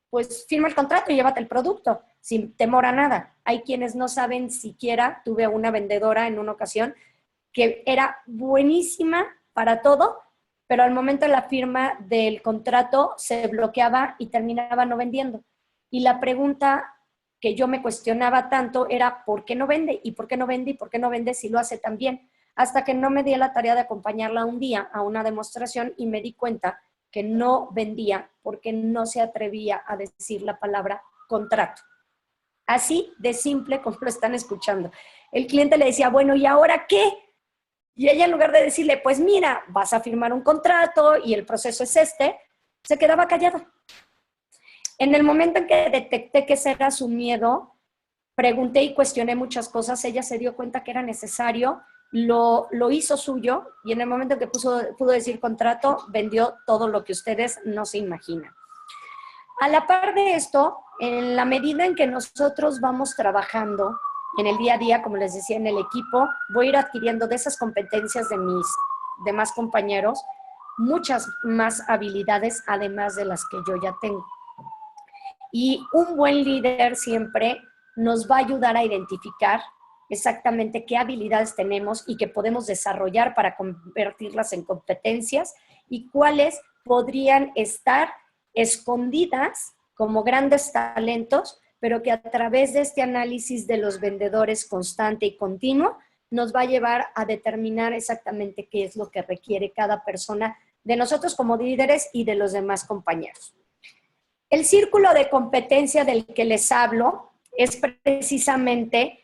pues firma el contrato y llévate el producto, sin temor a nada. Hay quienes no saben siquiera, tuve una vendedora en una ocasión que era buenísima para todo, pero al momento de la firma del contrato se bloqueaba y terminaba no vendiendo. Y la pregunta que yo me cuestionaba tanto era ¿por qué no vende? ¿Y por qué no vende? ¿Y por qué no vende si lo hace tan bien? Hasta que no me di la tarea de acompañarla un día a una demostración y me di cuenta que no vendía porque no se atrevía a decir la palabra contrato. Así de simple como lo están escuchando. El cliente le decía, bueno, ¿y ahora qué? Y ella en lugar de decirle, pues mira, vas a firmar un contrato y el proceso es este, se quedaba callada. En el momento en que detecté que ese era su miedo, pregunté y cuestioné muchas cosas, ella se dio cuenta que era necesario, lo hizo suyo y en el momento en que pudo decir contrato, vendió todo lo que ustedes no se imaginan. A la par de esto, en la medida en que nosotros vamos trabajando en el día a día, como les decía, en el equipo, voy a ir adquiriendo de esas competencias de mis demás compañeros muchas más habilidades, además de las que yo ya tengo. Y un buen líder siempre nos va a ayudar a identificar exactamente qué habilidades tenemos y que podemos desarrollar para convertirlas en competencias y cuáles podrían estar escondidas como grandes talentos, pero que a través de este análisis de los vendedores constante y continuo nos va a llevar a determinar exactamente qué es lo que requiere cada persona de nosotros como líderes y de los demás compañeros. El círculo de competencia del que les hablo es precisamente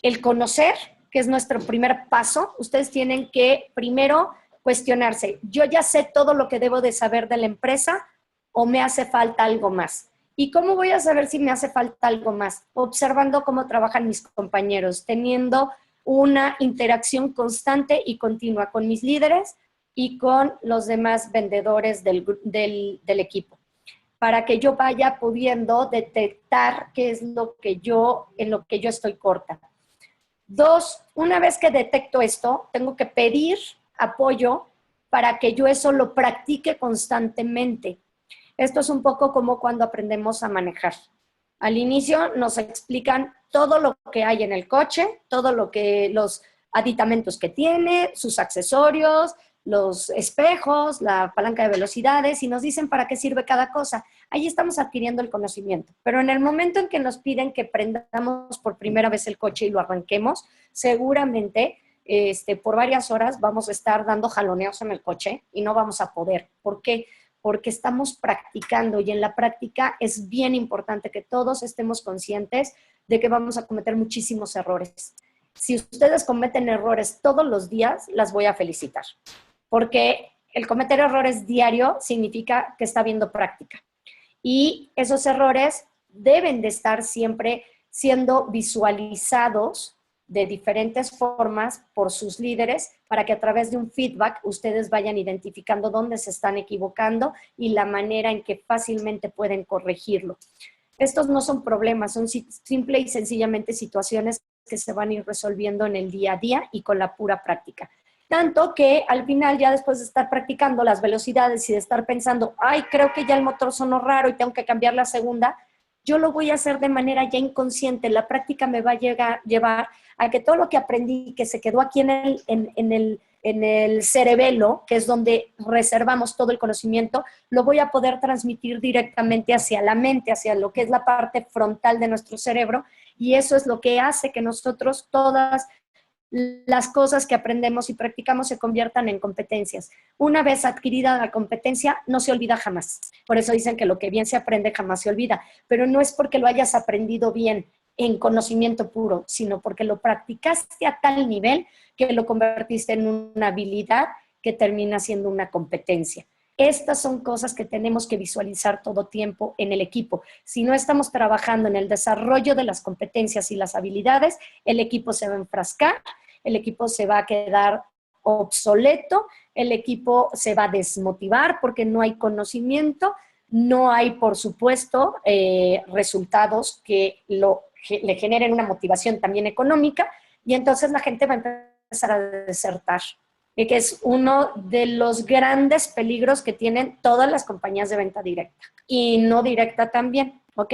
el conocer, que es nuestro primer paso. Ustedes tienen que primero cuestionarse, ¿yo ya sé todo lo que debo de saber de la empresa o me hace falta algo más? ¿Y cómo voy a saber si me hace falta algo más? Observando cómo trabajan mis compañeros, teniendo una interacción constante y continua con mis líderes y con los demás vendedores del equipo, para que yo vaya pudiendo detectar qué es lo que en lo que yo estoy corta. 2, una vez que detecto esto, tengo que pedir apoyo para que yo eso lo practique constantemente. Esto es un poco como cuando aprendemos a manejar. Al inicio nos explican todo lo que hay en el coche, todo lo que los aditamentos que tiene, sus accesorios, los espejos, la palanca de velocidades y nos dicen para qué sirve cada cosa. Ahí estamos adquiriendo el conocimiento. Pero en el momento en que nos piden que prendamos por primera vez el coche y lo arranquemos, seguramente por varias horas vamos a estar dando jaloneos en el coche y no vamos a poder. ¿Por qué? Porque estamos practicando y en la práctica es bien importante que todos estemos conscientes de que vamos a cometer muchísimos errores. Si ustedes cometen errores todos los días, las voy a felicitar. Porque el cometer errores diario significa que está habiendo práctica. Y esos errores deben de estar siempre siendo visualizados de diferentes formas por sus líderes para que a través de un feedback ustedes vayan identificando dónde se están equivocando y la manera en que fácilmente pueden corregirlo. Estos no son problemas, son simple y sencillamente situaciones que se van a ir resolviendo en el día a día y con la pura práctica. Tanto que al final, ya después de estar practicando las velocidades y de estar pensando, ay, creo que ya el motor sonó raro y tengo que cambiar la segunda, yo lo voy a hacer de manera ya inconsciente. La práctica me va a llevar a que todo lo que aprendí, que se quedó aquí en el cerebelo, que es donde reservamos todo el conocimiento, lo voy a poder transmitir directamente hacia la mente, hacia lo que es la parte frontal de nuestro cerebro, y eso es lo que hace que nosotros todas las cosas que aprendemos y practicamos se conviertan en competencias. Una vez adquirida la competencia, no se olvida jamás. Por eso dicen que lo que bien se aprende jamás se olvida, pero no es porque lo hayas aprendido bien en conocimiento puro, sino porque lo practicaste a tal nivel que lo convertiste en una habilidad que termina siendo una competencia. Estas son cosas que tenemos que visualizar todo tiempo en el equipo. Si no estamos trabajando en el desarrollo de las competencias y las habilidades, el equipo se va a enfrascar, el equipo se va a quedar obsoleto, el equipo se va a desmotivar porque no hay conocimiento, no hay, por supuesto, resultados que le generen una motivación también económica, y entonces la gente va a empezar a desertar, que es uno de los grandes peligros que tienen todas las compañías de venta directa y no directa también, ¿ok?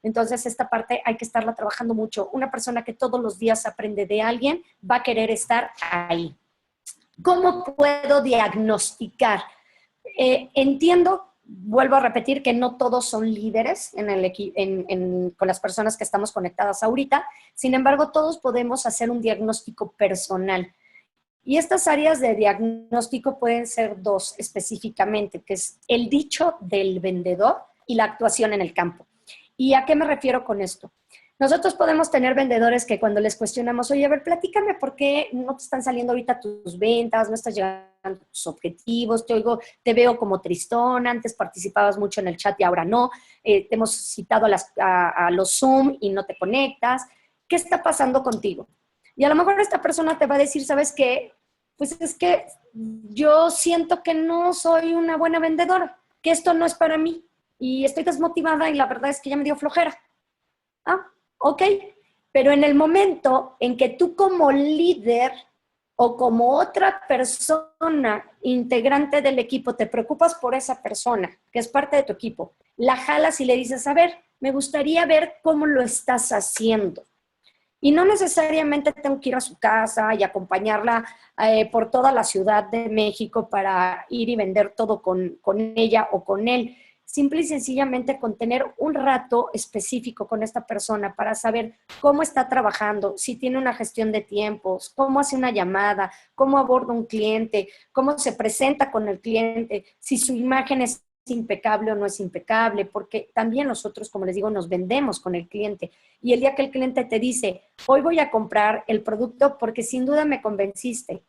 Entonces, esta parte hay que estarla trabajando mucho. Una persona que todos los días aprende de alguien va a querer estar ahí. ¿Cómo puedo diagnosticar? Entiendo, vuelvo a repetir, que no todos son líderes con las personas que estamos conectadas ahorita. Sin embargo, todos podemos hacer un diagnóstico personal. Y estas áreas de diagnóstico pueden ser dos específicamente, que es el dicho del vendedor y la actuación en el campo. ¿Y a qué me refiero con esto? Nosotros podemos tener vendedores que cuando les cuestionamos, oye, a ver, platícame por qué no te están saliendo ahorita tus ventas, no estás llegando a tus objetivos, te veo como tristón, antes participabas mucho en el chat y ahora no, te hemos citado a los Zoom y no te conectas, ¿qué está pasando contigo? Y a lo mejor esta persona te va a decir, ¿sabes qué? Pues es que yo siento que no soy una buena vendedora, que esto no es para mí y estoy desmotivada y la verdad es que ya me dio flojera. Ah, ok, pero en el momento en que tú como líder o como otra persona integrante del equipo te preocupas por esa persona, que es parte de tu equipo, la jalas y le dices, a ver, me gustaría ver cómo lo estás haciendo. Y no necesariamente tengo que ir a su casa y acompañarla por toda la Ciudad de México para ir y vender todo con ella o con él. Simple y sencillamente con tener un rato específico con esta persona para saber cómo está trabajando, si tiene una gestión de tiempos, cómo hace una llamada, cómo aborda un cliente, cómo se presenta con el cliente, si su imagen es impecable o no es impecable, porque también nosotros, como les digo, nos vendemos con el cliente. Y el día que el cliente te dice, hoy voy a comprar el producto porque sin duda me convenciste,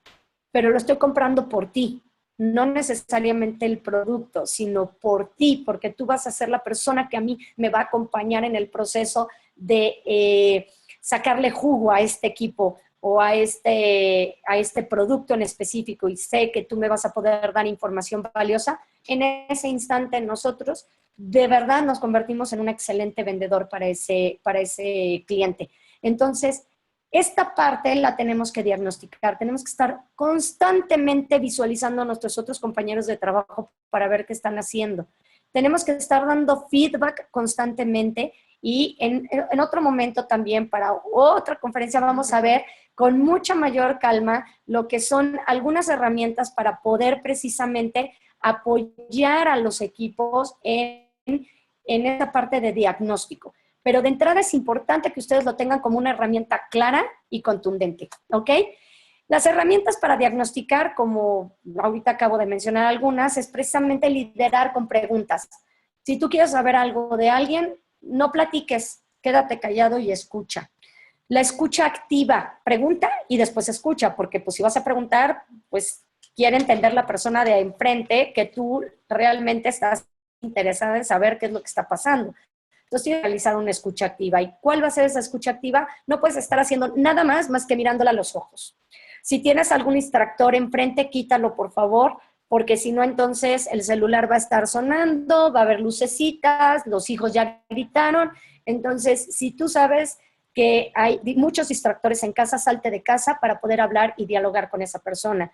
pero lo estoy comprando por ti, no necesariamente el producto, sino por ti, porque tú vas a ser la persona que a mí me va a acompañar en el proceso de sacarle jugo a este equipo o a este producto en específico, y sé que tú me vas a poder dar información valiosa. En ese instante nosotros de verdad nos convertimos en un excelente vendedor para ese cliente. Entonces, esta parte la tenemos que diagnosticar, tenemos que estar constantemente visualizando a nuestros otros compañeros de trabajo para ver qué están haciendo. Tenemos que estar dando feedback constantemente Y en otro momento también, para otra conferencia, vamos a ver con mucha mayor calma lo que son algunas herramientas para poder precisamente apoyar a los equipos en esta parte de diagnóstico. Pero de entrada es importante que ustedes lo tengan como una herramienta clara y contundente, ¿ok? Las herramientas para diagnosticar, como ahorita acabo de mencionar algunas, es precisamente liderar con preguntas. Si tú quieres saber algo de alguien, no platiques, quédate callado y escucha. La escucha activa, pregunta y después escucha, porque pues si vas a preguntar, pues quiere entender la persona de enfrente que tú realmente estás interesada en saber qué es lo que está pasando. Entonces tienes que realizar una escucha activa. ¿Y cuál va a ser esa escucha activa? No puedes estar haciendo nada más que mirándola a los ojos. Si tienes algún distractor enfrente, quítalo, por favor, porque si no, entonces el celular va a estar sonando, va a haber lucecitas, los hijos ya gritaron. Entonces, si tú sabes que hay muchos distractores en casa, salte de casa para poder hablar y dialogar con esa persona.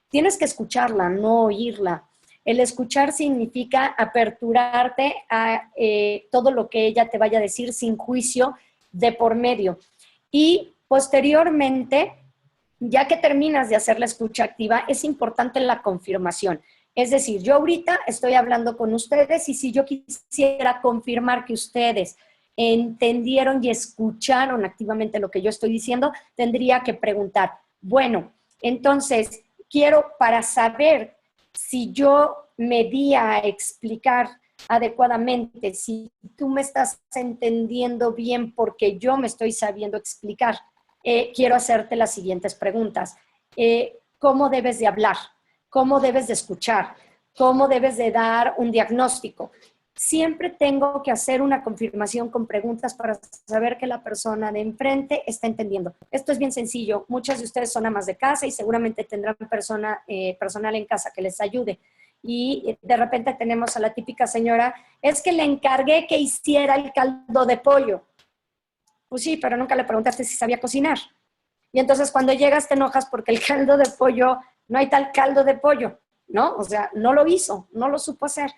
Tienes que escucharla, no oírla. El escuchar significa aperturarte a todo lo que ella te vaya a decir sin juicio de por medio. Y posteriormente, ya que terminas de hacer la escucha activa, es importante la confirmación. Es decir, yo ahorita estoy hablando con ustedes y si yo quisiera confirmar que ustedes entendieron y escucharon activamente lo que yo estoy diciendo, tendría que preguntar, bueno, entonces quiero para saber si yo me di a explicar adecuadamente, si tú me estás entendiendo bien porque yo me estoy sabiendo explicar, quiero hacerte las siguientes preguntas. ¿Cómo debes de hablar? ¿Cómo debes de escuchar? ¿Cómo debes de dar un diagnóstico? Siempre tengo que hacer una confirmación con preguntas para saber que la persona de enfrente está entendiendo. Esto es bien sencillo. Muchas de ustedes son amas de casa y seguramente tendrán personal en casa que les ayude. Y de repente tenemos a la típica señora, es que le encargué que hiciera el caldo de pollo. Pues sí, pero nunca le preguntaste si sabía cocinar. Y entonces cuando llegas te enojas porque el caldo de pollo, no hay tal caldo de pollo, ¿no? O sea, no lo hizo, no lo supo hacer.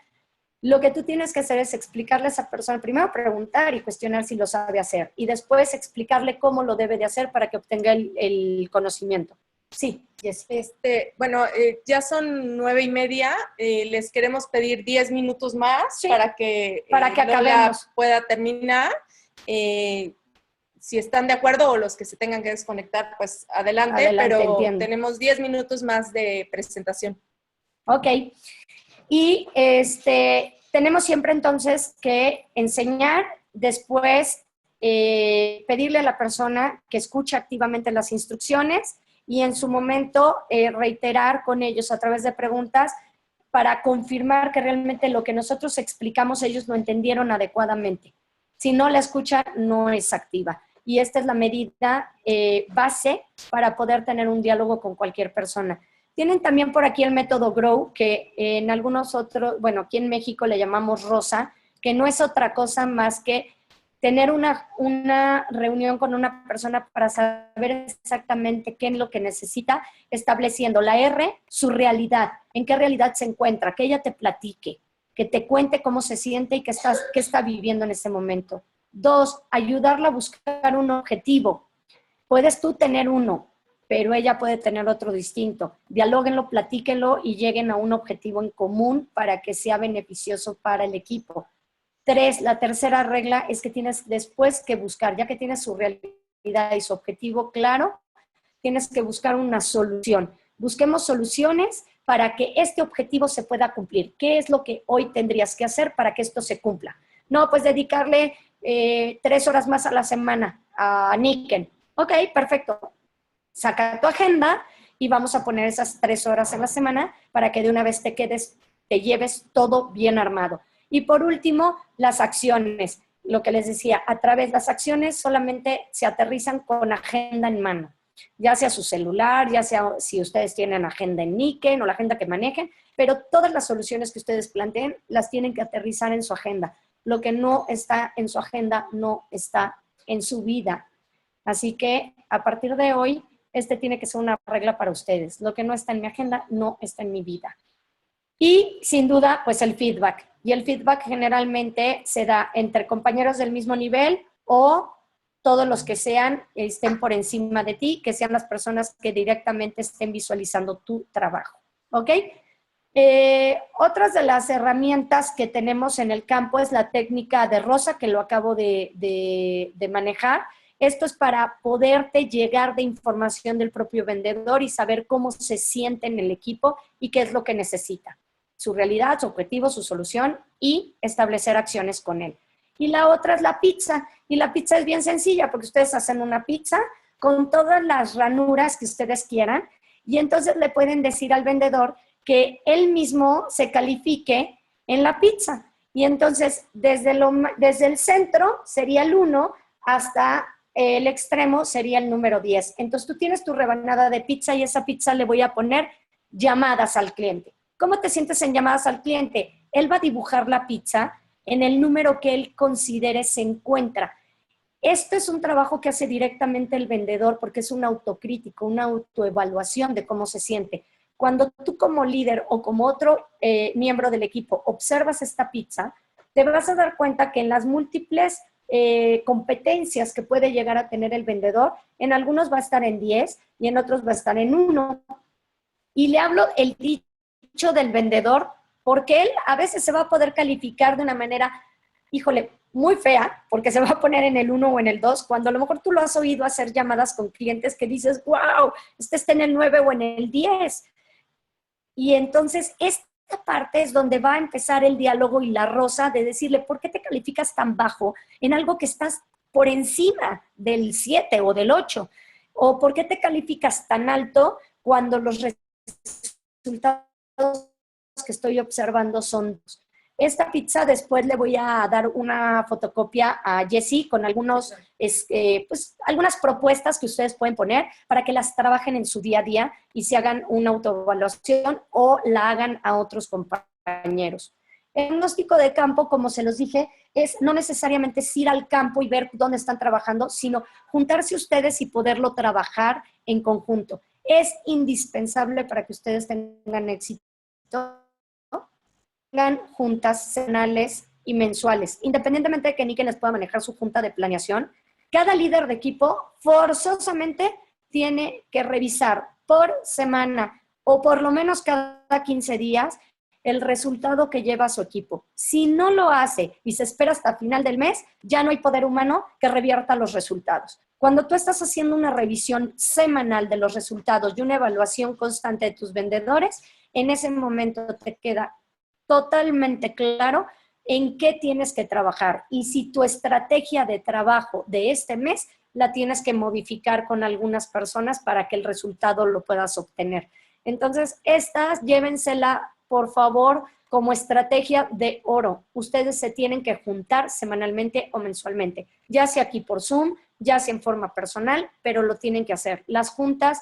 Lo que tú tienes que hacer es explicarle a esa persona, primero preguntar y cuestionar si lo sabe hacer, y después explicarle cómo lo debe de hacer para que obtenga el conocimiento. Sí, yes. Bueno, ya son 9:30, les queremos pedir 10 minutos más para que acabemos. Pueda terminar. Si están de acuerdo o los que se tengan que desconectar, pues adelante pero entiendo. Tenemos 10 minutos más de presentación. Ok. Y tenemos siempre entonces que enseñar, después pedirle a la persona que escuche activamente las instrucciones y en su momento reiterar con ellos a través de preguntas para confirmar que realmente lo que nosotros explicamos ellos lo entendieron adecuadamente. Si no, la escucha no es activa. Y esta es la medida base para poder tener un diálogo con cualquier persona. Tienen también por aquí el método GROW, que en algunos otros, bueno, aquí en México le llamamos ROSA, que no es otra cosa más que tener una reunión con una persona para saber exactamente qué es lo que necesita, estableciendo la R, su realidad, en qué realidad se encuentra, que ella te platique, que te cuente cómo se siente y qué está viviendo en ese momento. 2, ayudarla a buscar un objetivo. Puedes tú tener uno, pero ella puede tener otro distinto. Dialóguenlo, platíquenlo y lleguen a un objetivo en común para que sea beneficioso para el equipo. 3, la tercera regla es que tienes después que buscar, ya que tienes su realidad y su objetivo claro, tienes que buscar una solución. Busquemos soluciones para que este objetivo se pueda cumplir. ¿Qué es lo que hoy tendrías que hacer para que esto se cumpla? No, pues dedicarle 3 horas más a la semana a Niken. Ok, perfecto. Saca tu agenda y vamos a poner esas 3 horas a la semana para que de una vez te lleves todo bien armado. Y por último, las acciones. Lo que les decía, a través de las acciones solamente se aterrizan con agenda en mano. Ya sea su celular, ya sea si ustedes tienen agenda en Niken o la agenda que manejen, pero todas las soluciones que ustedes planteen las tienen que aterrizar en su agenda. Lo que no está en su agenda no está en su vida. Así que a partir de hoy, tiene que ser una regla para ustedes. Lo que no está en mi agenda no está en mi vida. Y sin duda, pues el feedback. Y el feedback generalmente se da entre compañeros del mismo nivel o todos los que estén por encima de ti, que sean las personas que directamente estén visualizando tu trabajo. ¿Ok? Otras de las herramientas que tenemos en el campo es la técnica de Rosa, que lo acabo de manejar. Esto es para poderte llegar de información del propio vendedor y saber cómo se siente en el equipo y qué es lo que necesita. Su realidad, su objetivo, su solución y establecer acciones con él. Y la otra es la pizza. Y la pizza es bien sencilla porque ustedes hacen una pizza con todas las ranuras que ustedes quieran y entonces le pueden decir al vendedor que él mismo se califique en la pizza. Y entonces desde el centro sería el 1 hasta el extremo sería el número 10. Entonces tú tienes tu rebanada de pizza y esa pizza le voy a poner llamadas al cliente. ¿Cómo te sientes en llamadas al cliente? Él va a dibujar la pizza en el número que él considere se encuentra. Esto es un trabajo que hace directamente el vendedor porque es un autocrítico, una autoevaluación de cómo se siente. Cuando tú como líder o como otro miembro del equipo observas esta pizza, te vas a dar cuenta que en las múltiples competencias que puede llegar a tener el vendedor, en algunos va a estar en 10 y en otros va a estar en 1. Y le hablo el dicho del vendedor porque él a veces se va a poder calificar de una manera, híjole, muy fea, porque se va a poner en el 1 o en el 2, cuando a lo mejor tú lo has oído hacer llamadas con clientes que dices, wow, este está en el 9 o en el 10. Y entonces esta parte es donde va a empezar el diálogo y la Rosa de decirle, ¿por qué te calificas tan bajo en algo que estás por encima del 7 o del 8? ¿O por qué te calificas tan alto cuando los resultados que estoy observando son 2? Esta pizza después le voy a dar una fotocopia a Jessie con algunas propuestas que ustedes pueden poner para que las trabajen en su día a día y se hagan una autoevaluación o la hagan a otros compañeros. El diagnóstico de campo, como se los dije, es no necesariamente ir al campo y ver dónde están trabajando, sino juntarse ustedes y poderlo trabajar en conjunto. Es indispensable para que ustedes tengan éxito, tengan juntas semanales y mensuales. Independientemente de que Niken les pueda manejar su junta de planeación, cada líder de equipo forzosamente tiene que revisar por semana o por lo menos cada 15 días el resultado que lleva su equipo. Si no lo hace y se espera hasta final del mes, ya no hay poder humano que revierta los resultados. Cuando tú estás haciendo una revisión semanal de los resultados y una evaluación constante de tus vendedores, en ese momento te queda totalmente claro en qué tienes que trabajar y si tu estrategia de trabajo de este mes la tienes que modificar con algunas personas para que el resultado lo puedas obtener. Entonces, estas llévensela, por favor, como estrategia de oro. Ustedes se tienen que juntar semanalmente o mensualmente, ya sea aquí por Zoom, ya sea en forma personal, pero lo tienen que hacer. Las juntas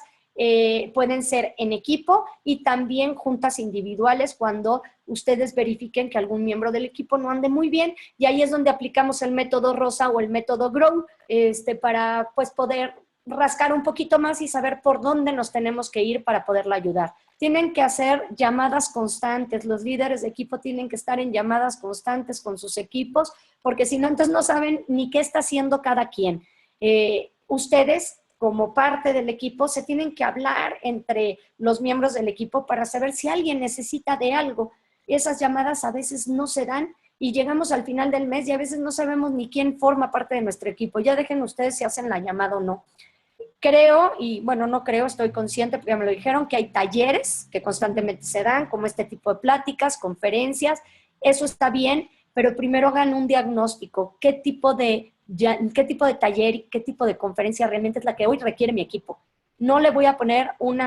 pueden ser en equipo y también juntas individuales cuando ustedes verifiquen que algún miembro del equipo no ande muy bien, y ahí es donde aplicamos el método Rosa o el método Grow para pues poder rascar un poquito más y saber por dónde nos tenemos que ir para poderla ayudar. Tienen que hacer llamadas constantes, los líderes de equipo tienen que estar en llamadas constantes con sus equipos, porque si no, entonces no saben ni qué está haciendo cada quien. Ustedes, como parte del equipo, se tienen que hablar entre los miembros del equipo para saber si alguien necesita de algo. Esas llamadas a veces no se dan y llegamos al final del mes y a veces no sabemos ni quién forma parte de nuestro equipo. Ya dejen ustedes si hacen la llamada o no. Creo, y bueno, no creo, estoy consciente porque ya me lo dijeron, que hay talleres que constantemente se dan, como este tipo de pláticas, conferencias. Eso está bien, pero primero hagan un diagnóstico. ¿Qué tipo de taller y qué tipo de conferencia realmente es la que hoy requiere mi equipo? No le voy a poner un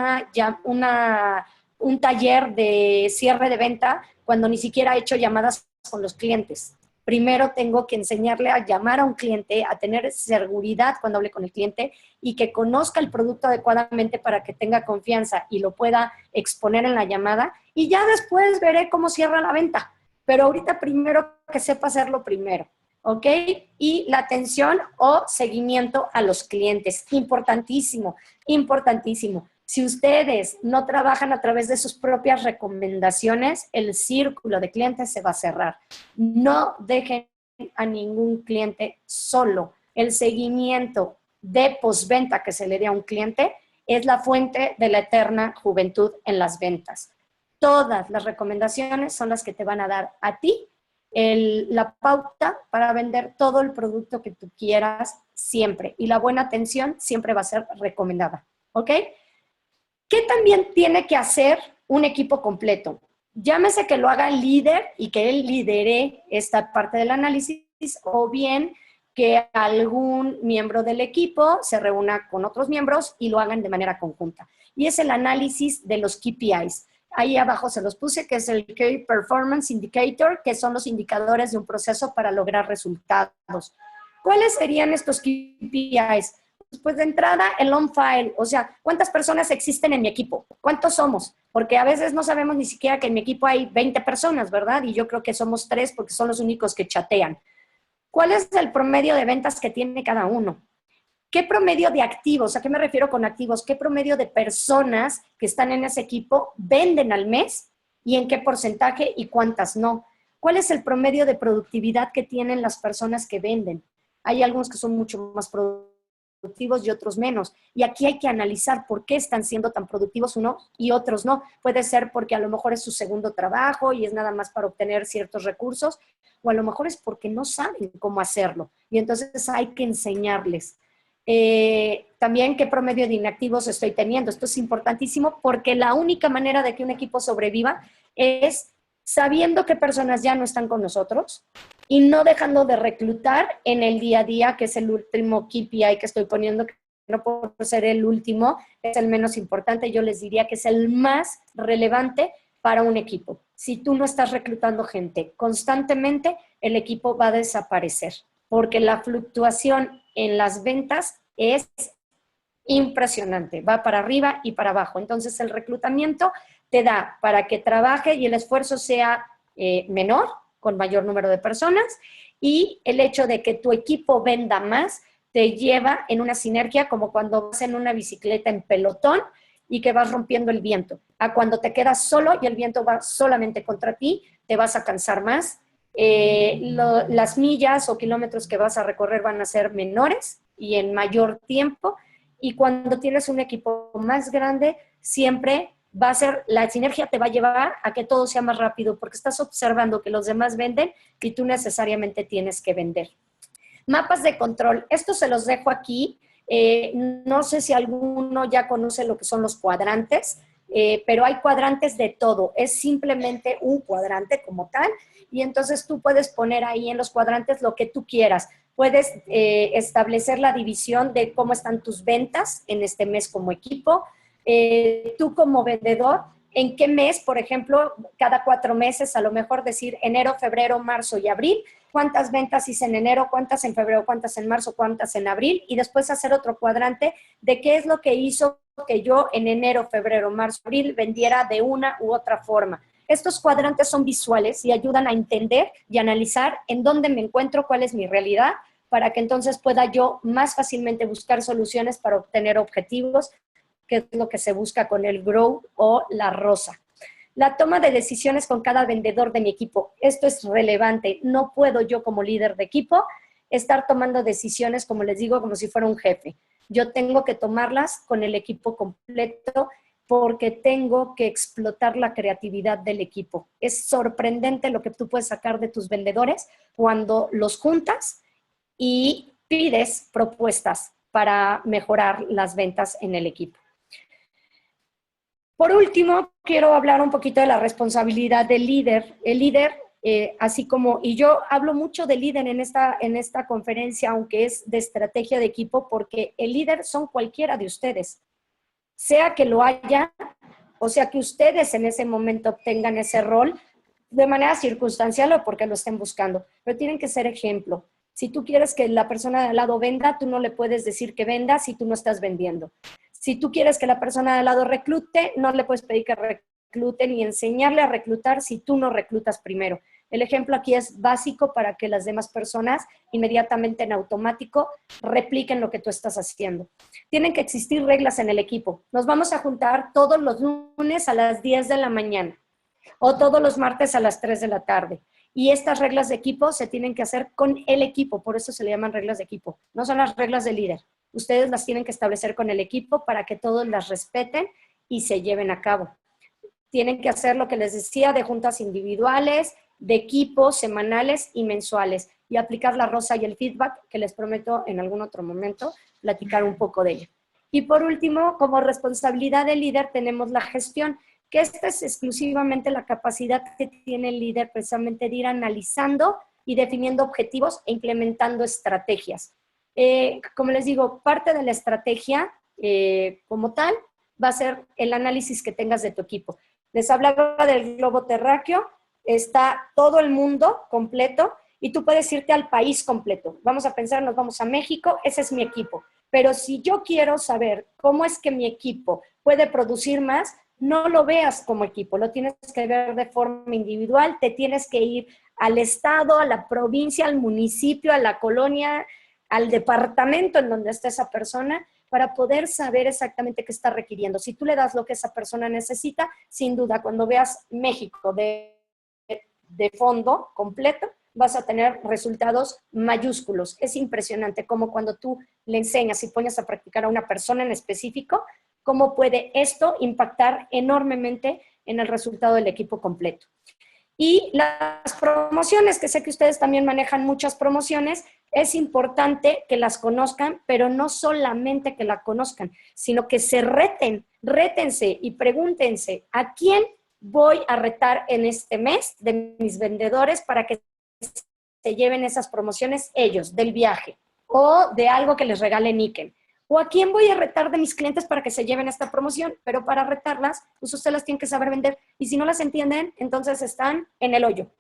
taller de cierre de venta cuando ni siquiera he hecho llamadas con los clientes. Primero tengo que enseñarle a llamar a un cliente, a tener seguridad cuando hable con el cliente y que conozca el producto adecuadamente para que tenga confianza y lo pueda exponer en la llamada, y ya después veré cómo cierra la venta. Pero ahorita primero que sepa hacerlo primero, ¿ok? Y la atención o seguimiento a los clientes, importantísimo, importantísimo. Si ustedes no trabajan a través de sus propias recomendaciones, el círculo de clientes se va a cerrar. No dejen a ningún cliente solo. El seguimiento de postventa que se le dé a un cliente es la fuente de la eterna juventud en las ventas. Todas las recomendaciones son las que te van a dar a ti la pauta para vender todo el producto que tú quieras siempre. Y la buena atención siempre va a ser recomendada. ¿Ok? ¿Qué también tiene que hacer un equipo completo? Llámese que lo haga el líder y que él lidere esta parte del análisis, o bien que algún miembro del equipo se reúna con otros miembros y lo hagan de manera conjunta. Y es el análisis de los KPIs. Ahí abajo se los puse, que es el Key Performance Indicator, que son los indicadores de un proceso para lograr resultados. ¿Cuáles serían estos KPIs? Pues de entrada, el on-file, o sea, ¿cuántas personas existen en mi equipo? ¿Cuántos somos? Porque a veces no sabemos ni siquiera que en mi equipo hay 20 personas, ¿verdad? Y yo creo que somos 3 porque son los únicos que chatean. ¿Cuál es el promedio de ventas que tiene cada uno? ¿Qué promedio de activos? ¿A qué me refiero con activos? ¿Qué promedio de personas que están en ese equipo venden al mes? ¿Y en qué porcentaje y cuántas no? ¿Cuál es el promedio de productividad que tienen las personas que venden? Hay algunos que son mucho más productivos y otros menos. Y aquí hay que analizar por qué están siendo tan productivos unos y otros no. Puede ser porque a lo mejor es su segundo trabajo y es nada más para obtener ciertos recursos, o a lo mejor es porque no saben cómo hacerlo. Y entonces hay que enseñarles. También qué promedio de inactivos estoy teniendo. Esto es importantísimo porque la única manera de que un equipo sobreviva es sabiendo qué personas ya no están con nosotros y no dejando de reclutar en el día a día, que es el último KPI que estoy poniendo, que no por ser el último, es el menos importante. Yo les diría que es el más relevante para un equipo. Si tú no estás reclutando gente constantemente, el equipo va a desaparecer, porque la fluctuación en las ventas es impresionante, va para arriba y para abajo. Entonces el reclutamiento te da para que trabaje y el esfuerzo sea menor, con mayor número de personas, y el hecho de que tu equipo venda más te lleva en una sinergia, como cuando vas en una bicicleta en pelotón y que vas rompiendo el viento. A cuando te quedas solo y el viento va solamente contra ti, te vas a cansar más. Las millas o kilómetros que vas a recorrer van a ser menores y en mayor tiempo. Y cuando tienes un equipo más grande, siempre va a ser, la sinergia te va a llevar a que todo sea más rápido, porque estás observando que los demás venden y tú necesariamente tienes que vender. Mapas de control. Esto se los dejo aquí. No sé si alguno ya conoce lo que son los cuadrantes, pero hay cuadrantes de todo. Es simplemente un cuadrante como tal, y entonces tú puedes poner ahí en los cuadrantes lo que tú quieras. Puedes establecer la división de cómo están tus ventas en este mes como equipo. Tú como vendedor, en qué mes, por ejemplo, cada 4 meses, a lo mejor decir enero, febrero, marzo y abril, cuántas ventas hice en enero, cuántas en febrero, cuántas en marzo, cuántas en abril, y después hacer otro cuadrante de qué es lo que hizo que yo en enero, febrero, marzo, abril vendiera de una u otra forma. Estos cuadrantes son visuales y ayudan a entender y analizar en dónde me encuentro, cuál es mi realidad, para que entonces pueda yo más fácilmente buscar soluciones para obtener objetivos, que es lo que se busca con el Grow o la rosa. La toma de decisiones con cada vendedor de mi equipo. Esto es relevante. No puedo yo como líder de equipo estar tomando decisiones, como les digo, como si fuera un jefe. Yo tengo que tomarlas con el equipo completo porque tengo que explotar la creatividad del equipo. Es sorprendente lo que tú puedes sacar de tus vendedores cuando los juntas y pides propuestas para mejorar las ventas en el equipo. Por último, quiero hablar un poquito de la responsabilidad del líder. El líder, así como, y yo hablo mucho de líder en esta conferencia, aunque es de estrategia de equipo, porque el líder son cualquiera de ustedes. Sea que lo haya, o sea que ustedes en ese momento obtengan ese rol de manera circunstancial o porque lo estén buscando, pero tienen que ser ejemplo. Si tú quieres que la persona de al lado venda, tú no le puedes decir que venda si tú no estás vendiendo. Si tú quieres que la persona de al lado reclute, no le puedes pedir que reclute ni enseñarle a reclutar si tú no reclutas primero. El ejemplo aquí es básico para que las demás personas inmediatamente en automático repliquen lo que tú estás haciendo. Tienen que existir reglas en el equipo. Nos vamos a juntar todos los lunes a las 10 de la mañana o todos los martes a las 3 de la tarde. Y estas reglas de equipo se tienen que hacer con el equipo, por eso se le llaman reglas de equipo. No son las reglas del líder. Ustedes las tienen que establecer con el equipo para que todos las respeten y se lleven a cabo. Tienen que hacer lo que les decía de juntas individuales, de equipos semanales y mensuales y aplicar la rosa y el feedback, que les prometo en algún otro momento platicar un poco de ello. Y por último, como responsabilidad del líder tenemos la gestión, que esta es exclusivamente la capacidad que tiene el líder precisamente de ir analizando y definiendo objetivos e implementando estrategias. Como les digo, parte de la estrategia como tal va a ser el análisis que tengas de tu equipo. Les hablaba del globo terráqueo, está todo el mundo completo y tú puedes irte al país completo. Vamos a pensar, nos vamos a México, ese es mi equipo. Pero si yo quiero saber cómo es que mi equipo puede producir más, no lo veas como equipo, lo tienes que ver de forma individual, te tienes que ir al estado, a la provincia, al municipio, a la colonia, al departamento en donde está esa persona, para poder saber exactamente qué está requiriendo. Si tú le das lo que esa persona necesita, sin duda, cuando veas México de fondo completo, vas a tener resultados mayúsculos. Es impresionante cómo cuando tú le enseñas y pones a practicar a una persona en específico, cómo puede esto impactar enormemente en el resultado del equipo completo. Y las promociones, que sé que ustedes también manejan muchas promociones, es importante que las conozcan, pero no solamente que la conozcan, sino que se rétense y pregúntense, ¿a quién voy a retar en este mes de mis vendedores para que se lleven esas promociones ellos, del viaje o de algo que les regale Niken? ¿O a quién voy a retar de mis clientes para que se lleven esta promoción? Pero para retarlas, pues ustedes las tienen que saber vender. Y si no las entienden, entonces están en el hoyo.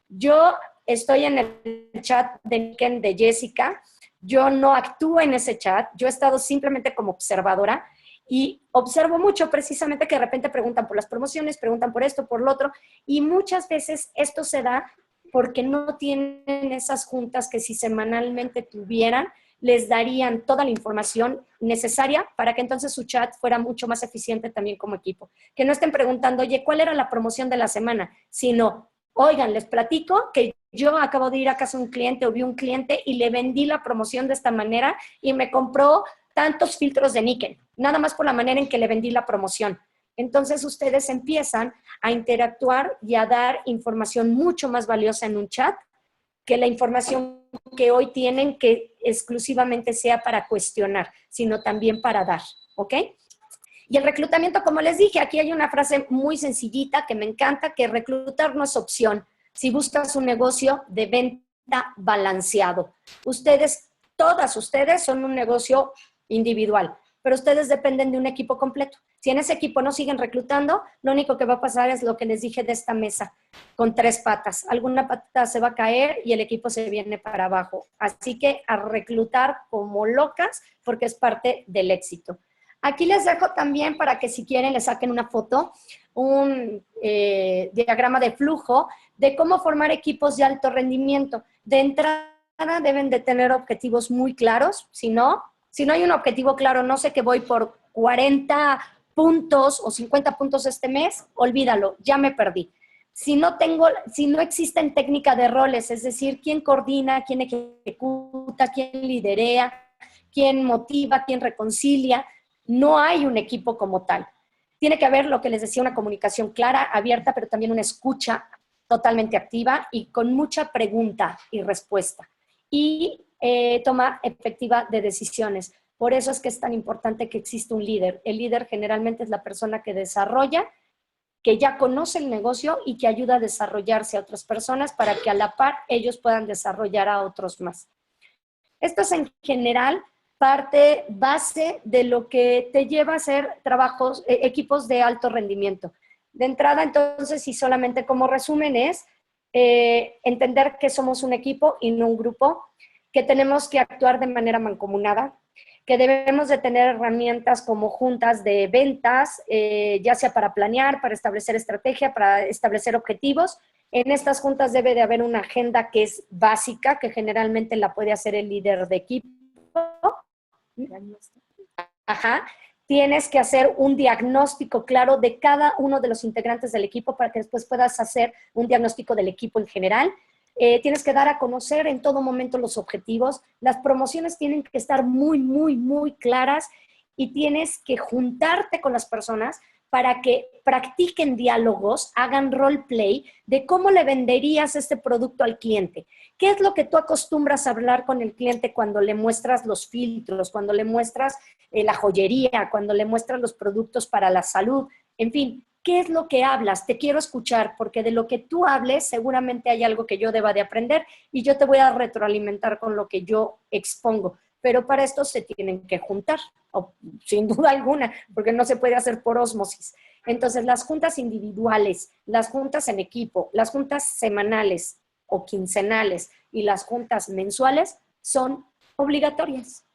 Yo estoy en el chat de Niken de Jessica. Yo no actúo en ese chat. Yo he estado simplemente como observadora y observo mucho precisamente que de repente preguntan por las promociones, preguntan por esto, por lo otro. Y muchas veces esto se da porque no tienen esas juntas que si semanalmente tuvieran, les darían toda la información necesaria para que entonces su chat fuera mucho más eficiente también como equipo. Que no estén preguntando, oye, ¿cuál era la promoción de la semana? Sino, oigan, les platico que yo acabo de ir a casa de un cliente o vi un cliente y le vendí la promoción de esta manera y me compró tantos filtros de níquel, nada más por la manera en que le vendí la promoción. Entonces ustedes empiezan a interactuar y a dar información mucho más valiosa en un chat que la información que hoy tienen que exclusivamente sea para cuestionar, sino también para dar, ¿ok? Y el reclutamiento, como les dije, aquí hay una frase muy sencillita que me encanta, que reclutar no es opción si buscas un negocio de venta balanceado. Ustedes, todas ustedes son un negocio individual, pero ustedes dependen de un equipo completo. Si en ese equipo no siguen reclutando, lo único que va a pasar es lo que les dije de esta mesa, con 3 patas. Alguna pata se va a caer y el equipo se viene para abajo. Así que a reclutar como locas, porque es parte del éxito. Aquí les dejo también para que si quieren les saquen una foto, un diagrama de flujo de cómo formar equipos de alto rendimiento. De entrada deben de tener objetivos muy claros, si no hay un objetivo claro, no sé que voy por 40 puntos o 50 puntos este mes, olvídalo, ya me perdí. Si no existen técnica de roles, es decir, quién coordina, quién ejecuta, quién liderea, quién motiva, quién reconcilia, no hay un equipo como tal. Tiene que haber, lo que les decía, una comunicación clara, abierta, pero también una escucha totalmente activa y con mucha pregunta y respuesta. Y toma efectiva de decisiones. Por eso es que es tan importante que exista un líder. El líder generalmente es la persona que desarrolla, que ya conoce el negocio y que ayuda a desarrollarse a otras personas para que a la par ellos puedan desarrollar a otros más. Esto es en general parte base de lo que te lleva a hacer trabajos, equipos de alto rendimiento. De entrada, entonces, y solamente como resumen es entender que somos un equipo y no un grupo, que tenemos que actuar de manera mancomunada, que debemos de tener herramientas como juntas de ventas, ya sea para planear, para establecer estrategia, para establecer objetivos, En estas juntas debe de haber una agenda que es básica, que generalmente la puede hacer el líder de equipo. Ajá. Tienes que hacer un diagnóstico claro de cada uno de los integrantes del equipo para que después puedas hacer un diagnóstico del equipo en general. Tienes que dar a conocer en todo momento los objetivos. Las promociones tienen que estar muy, muy, muy claras y tienes que juntarte con las personas para que practiquen diálogos, hagan roleplay de cómo le venderías este producto al cliente. ¿Qué es lo que tú acostumbras a hablar con el cliente cuando le muestras los filtros, cuando le muestras la joyería, cuando le muestras los productos para la salud? En fin, ¿qué es lo que hablas? Te quiero escuchar, porque de lo que tú hables seguramente hay algo que yo deba de aprender y yo te voy a retroalimentar con lo que yo expongo. Pero para esto se tienen que juntar, sin duda alguna, porque no se puede hacer por ósmosis. Entonces, las juntas individuales, las juntas en equipo, las juntas semanales o quincenales y las juntas mensuales son obligatorias.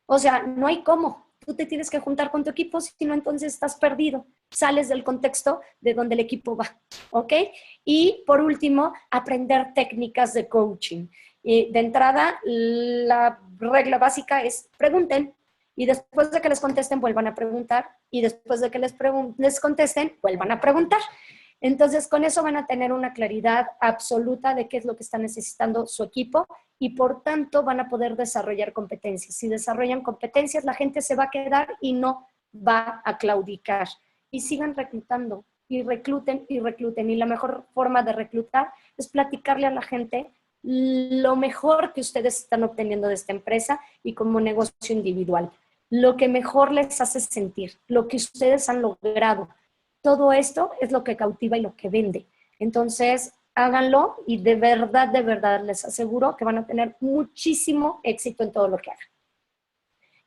O sea, no hay cómo. Tú te tienes que juntar con tu equipo, si no, entonces estás perdido. Sales del contexto de donde el equipo va, ¿ok? Y por último, aprender técnicas de coaching. De entrada, la regla básica es pregunten y después de que les contesten, vuelvan a preguntar y después de que les contesten, vuelvan a preguntar. Entonces, con eso van a tener una claridad absoluta de qué es lo que está necesitando su equipo y por tanto van a poder desarrollar competencias. Si desarrollan competencias, la gente se va a quedar y no va a claudicar. Y sigan reclutando y recluten y recluten. Y la mejor forma de reclutar es platicarle a la gente lo mejor que ustedes están obteniendo de esta empresa y como negocio individual. Lo que mejor les hace sentir, lo que ustedes han logrado. Todo esto es lo que cautiva y lo que vende. Entonces, háganlo y de verdad, les aseguro que van a tener muchísimo éxito en todo lo que hagan.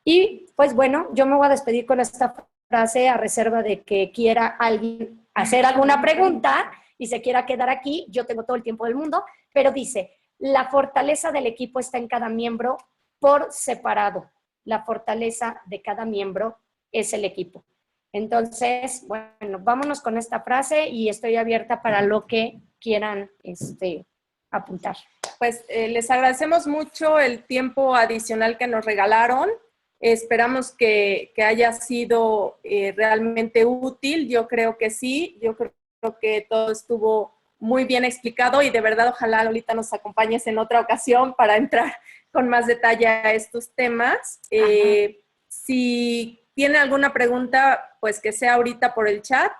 Y pues bueno, yo me voy a despedir con esta frase a reserva de que quiera alguien hacer alguna pregunta y se quiera quedar aquí. Yo tengo todo el tiempo del mundo, pero dice, la fortaleza del equipo está en cada miembro por separado. La fortaleza de cada miembro es el equipo. Entonces, bueno, vámonos con esta frase y estoy abierta para lo que quieran apuntar. Pues les agradecemos mucho el tiempo adicional que nos regalaron. Esperamos que haya sido realmente útil. Yo creo que sí. Yo creo que todo estuvo muy bien explicado y de verdad ojalá Lolita nos acompañes en otra ocasión para entrar con más detalle a estos temas. Si tiene alguna pregunta, pues que sea ahorita por el chat.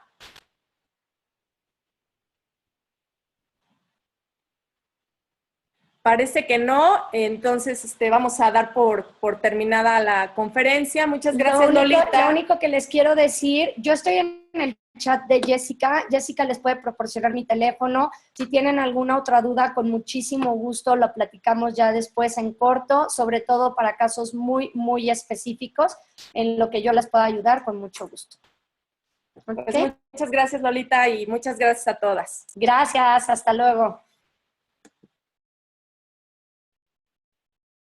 Parece que no, entonces vamos a dar por terminada la conferencia. Muchas gracias, Lolita. Lo único que les quiero decir, yo estoy en el chat de Jessica. Jessica les puede proporcionar mi teléfono. Si tienen alguna otra duda, con muchísimo gusto lo platicamos ya después en corto, sobre todo para casos muy, muy específicos en lo que yo les pueda ayudar con mucho gusto. ¿Okay? Pues muchas gracias, Lolita, y muchas gracias a todas. Gracias, hasta luego.